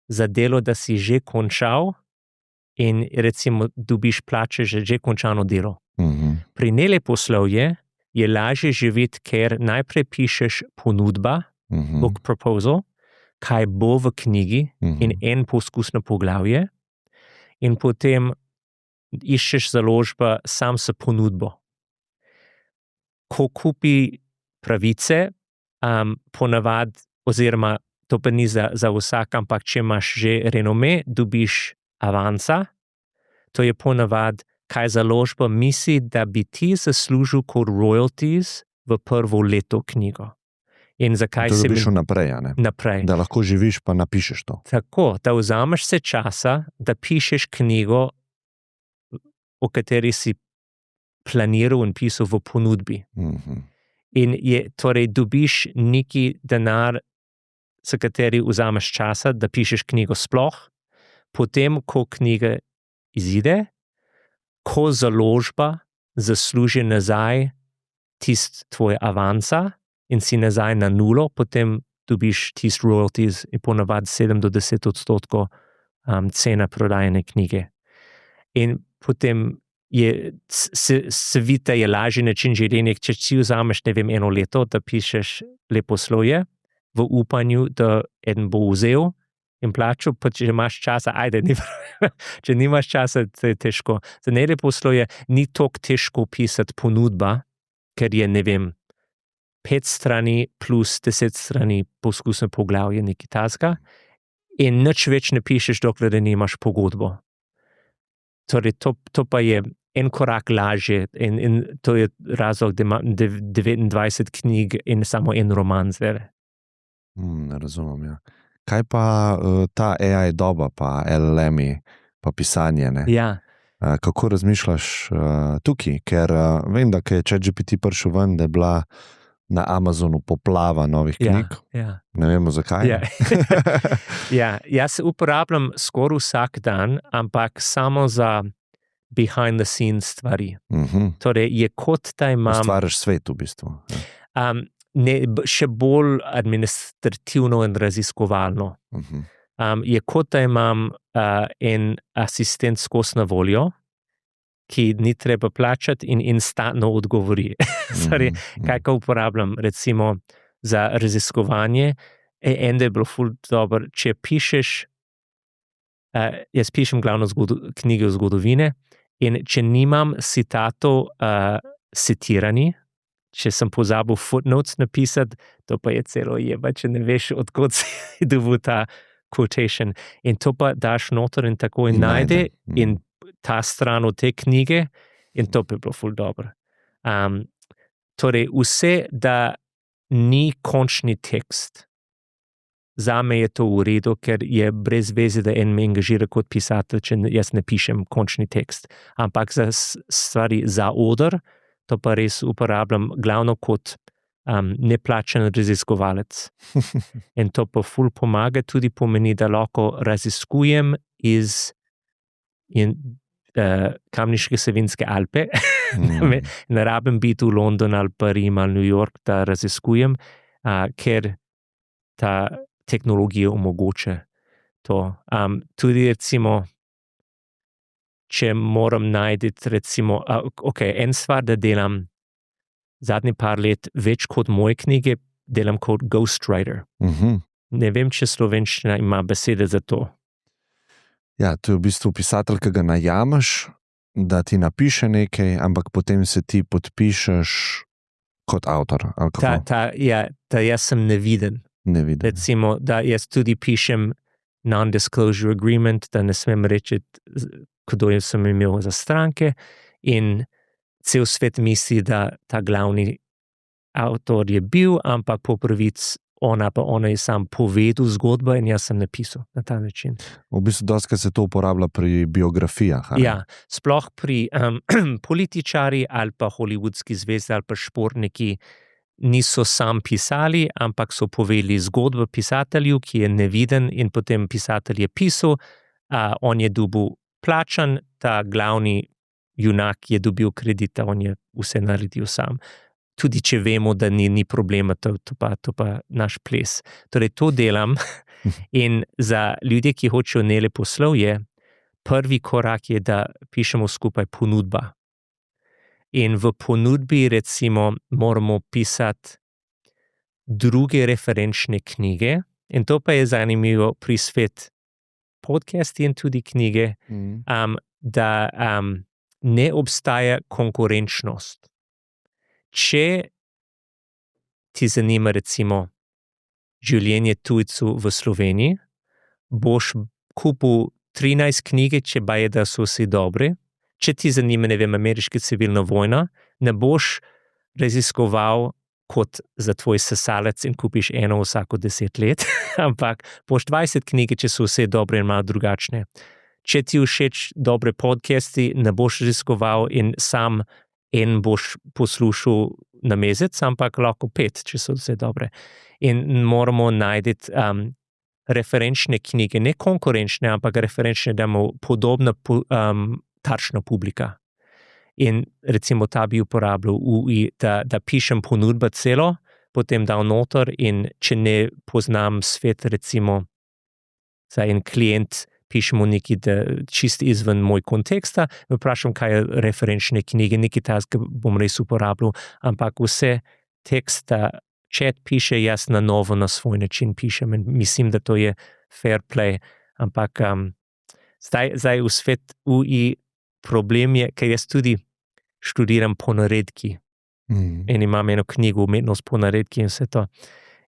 za delo, da si že končal, in recimo dobiš plače že končano delo. Pri neleposlovju je lažje živeti, ker najprej pišeš ponudba, book proposal, kaj bo v knjigi, in en poskusno poglavje, in potem iščeš založba sam s ponudbo. Ko kupi pravice, ponavadi, oziroma to pa ni za vsak, ampak če imaš že renome, dobiš avansa, to je ponavadi, kaj založba misli, da bi ti zaslužil kot royalties v prvo leto knjigo. In zakaj to dobiš naprej, a ne? Naprej. Da lahko živiš, pa napišeš to. Tako, da vzameš se časa, da pišeš knjigo, o kateri si planiral in pisal v ponudbi. In torej dobiš neki denar, s kateri vzameš časa, da pišeš knjigo sploh, potem, ko knjiga izide, ko založba zasluži nazaj tist tvoj avansa, in si nazaj na nulo, potem dobiš tist royalties in ponavadi 7 do 10% cena prodajene knjige. In potem se vidi, da je lažji način življenja, če si vzameš, ne vem, 1 leto, da pišeš leposlovje v upanju, da eden bo vzel in plačal, pa če imaš časa, če nimaš časa, to je težko. Za leposlovje ni toliko težko pisati ponudba, ker je, ne vem, 5 strani plus 10 strani poskusno poglavje nekaj tasga in nič več ne pišeš, dokler nimaš pogodbo. Torej, to pa je en korak lažje in to je razlog, da imam 29 knjig in samo en roman zdaj. Razumem, ja. Kaj pa ta AI doba, pa LLM-i, pa pisanje, ne? Ja. Kako razmišljaš tukaj? Ker vem, da je ChatGPT prišel ven, da je bila na Amazonu poplava novih knjig. Ja. Ne vemo zakaj. Ja. Ja, jaz se uporabljam skoraj vsak dan, ampak samo za behind the scenes stvari. Torej, je kot da imam... Ustvariš svet v bistvu. Še bolj administrativno in raziskovalno. Je kot da imam en asistent skozi na voljo, ki ni treba plačati in instantno odgovori. Kaj uporabljam, recimo, za raziskovanje, en da je bilo ful dobro, če pišeš, jaz pišem glavno knjige o zgodovine, in če nimam citatov citirani, če sem pozabil footnotes napisati, to pa je celo jeba, če ne veš, odkot si dobil ta quotation. In to pa daš noter in tako in najde in ta stran od te knjige in to bi bilo ful dobro. Torej, vse, da ni končni tekst. Zame je to v redu, ker je brez veze, da en me angažira kot pisatelj, če jaz ne pišem končni tekst. Ampak za stvari za oder, to pa res uporabljam glavno kot neplačen raziskovalec. In to pa ful pomaga, tudi pomeni, da lahko raziskujem iz Kamniške Savinjske Alpe. Ne rabim biti v London ali pa Rim ali New York, da raziskujem, ker ta tehnologija omogoča to. Tudi recimo, če moram najti recimo, en stvar, da delam zadnji par let več kot moje knjige, delam kot ghostwriter. Ne vem, če slovenščina ima besede za to. Ja, to je v bistvu pisatelj, ki ga najameš, da ti napiše nekaj, ampak potem se ti podpišeš kot avtor. Da jaz sem neviden. Recimo, da jaz tudi pišem non-disclosure agreement, da ne smem reči, kdo sem imel za stranke in cel svet misli, da ta glavni avtor je bil, ampak po pravici ona je sam povedal zgodbo in jaz sem napisal na ta način. V bistvu doskrat se to uporablja pri biografijah. Ja, sploh pri političari ali pa hollywoodski zvezdi ali pa športniki niso sam pisali, ampak so povedali zgodbo pisatelju, ki je neviden in potem pisatelj je pisal, on je dobil plačan, ta glavni junak je dobil kredita, on je vse naredil sam. Tudi če vemo, da ni problema, to pa naš ples. Torej, to delam in za ljudje, ki hočejo leposlovje, prvi korak je, da pišemo skupaj ponudba. In v ponudbi, recimo, moramo pisati druge referenčne knjige in to pa je zanimivo pri svet podcasti in tudi knjige, da ne obstaja konkurenčnost. Če ti zanima recimo življenje tujcev v Sloveniji, boš kupil 13 knjige, če pa je, da so vsi dobri. Če ti zanima, ne vem, ameriška civilna vojna, ne boš raziskoval kot za tvoj sesalec in kupiš eno vsako 10 let, ampak boš 20 knjige, če so vse dobre in malo drugačne. Če ti všeč dobre podcasti, ne boš raziskoval in sam en boš poslušal na mesec, ampak lahko 5, če so vse dobre. In moramo najti referenčne knjige, ne konkurenčne, ampak referenčne, da imamo podobna tarčna publika. In recimo ta bi uporabljal da pišem ponudbo celo, potem dal noter in če ne poznam svet, recimo za en klient pišemo nekaj čist izven moj konteksta, vprašam, kaj je referenčne knjige, nekaj tazga bom res uporabljal, ampak vse teksta chat piše, jaz na novo na svoj način pišem in mislim, da to je fair play, ampak zdaj v svet UI problem je, ker jaz tudi študiram po naredki in imam eno knjigo umetnost po naredki in vse to.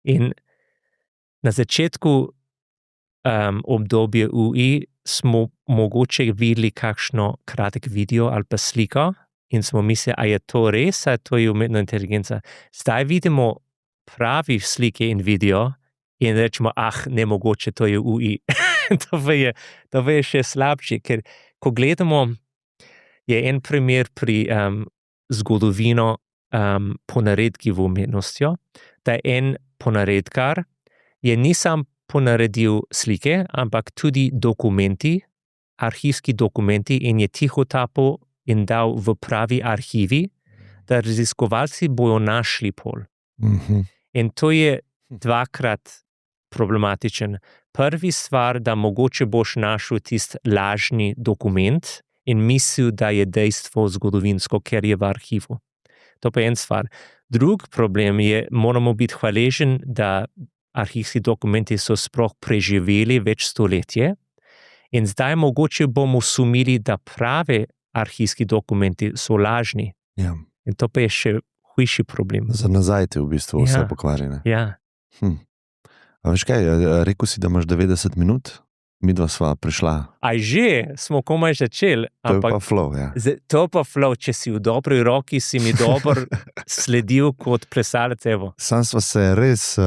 In na začetku obdobje UI smo mogoče videli kakšno kratek video ali pa sliko in smo mislili, a je to res, a to je umetna inteligenca. Zdaj vidimo pravi slike in video in rečemo, nemogoče, to je UI. to je še slabše, ker ko gledamo, je en primer pri zgodovino ponaredki v umetnostjo, da en ponaredkar ni sam ponaredil slike, ampak tudi dokumenti, arhivski dokumenti in je tihotapil in dal v pravi arhivi, da raziskovalci bojo našli pol. In to je dvakrat problematičen. Prvi stvar, da mogoče boš našel tisti lažni dokument in mislil, da je dejstvo zgodovinsko, ker je v arhivu. To pa je en stvar. Drug problem je, moramo biti hvaležni, da arhivski dokumenti so sploh preživeli več stoletje in zdaj mogoče bomo sumili, da prave arhivski dokumenti so lažni. Ja. In to pa je še hujši problem. Za nazaj te v bistvu vse pokvarjene. Ja. A veš kaj, rekel si, da imaš 90 minut? Midva sva prišla. Aj že, smo komaj začeli. To je pa flow, ja. To pa flow, če si v dobri roki, si mi dobro sledil kot plesalec, evo. Sam sva se res,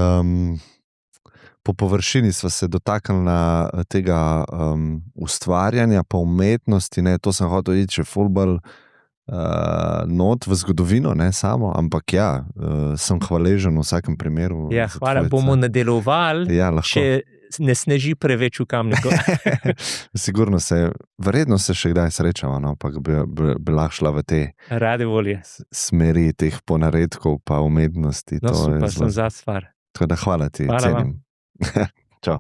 po površini sva se dotaknila tega ustvarjanja, pa umetnosti, ne, to sem hotel iti še fulbal not v zgodovino, ne samo, ampak ja, sem hvaležen v vsakem primeru. Ja, hvala, bomo nadaljeval, če ne sneži preveč v Kamniku. Sigurno verjetno se še kdaj srečava, no, ampak bi lahko šla v te rade volje smeri teh ponaredkov pa umetnosti. No, super, sem za stvar. Tako da hvala ti, cenim. Čau.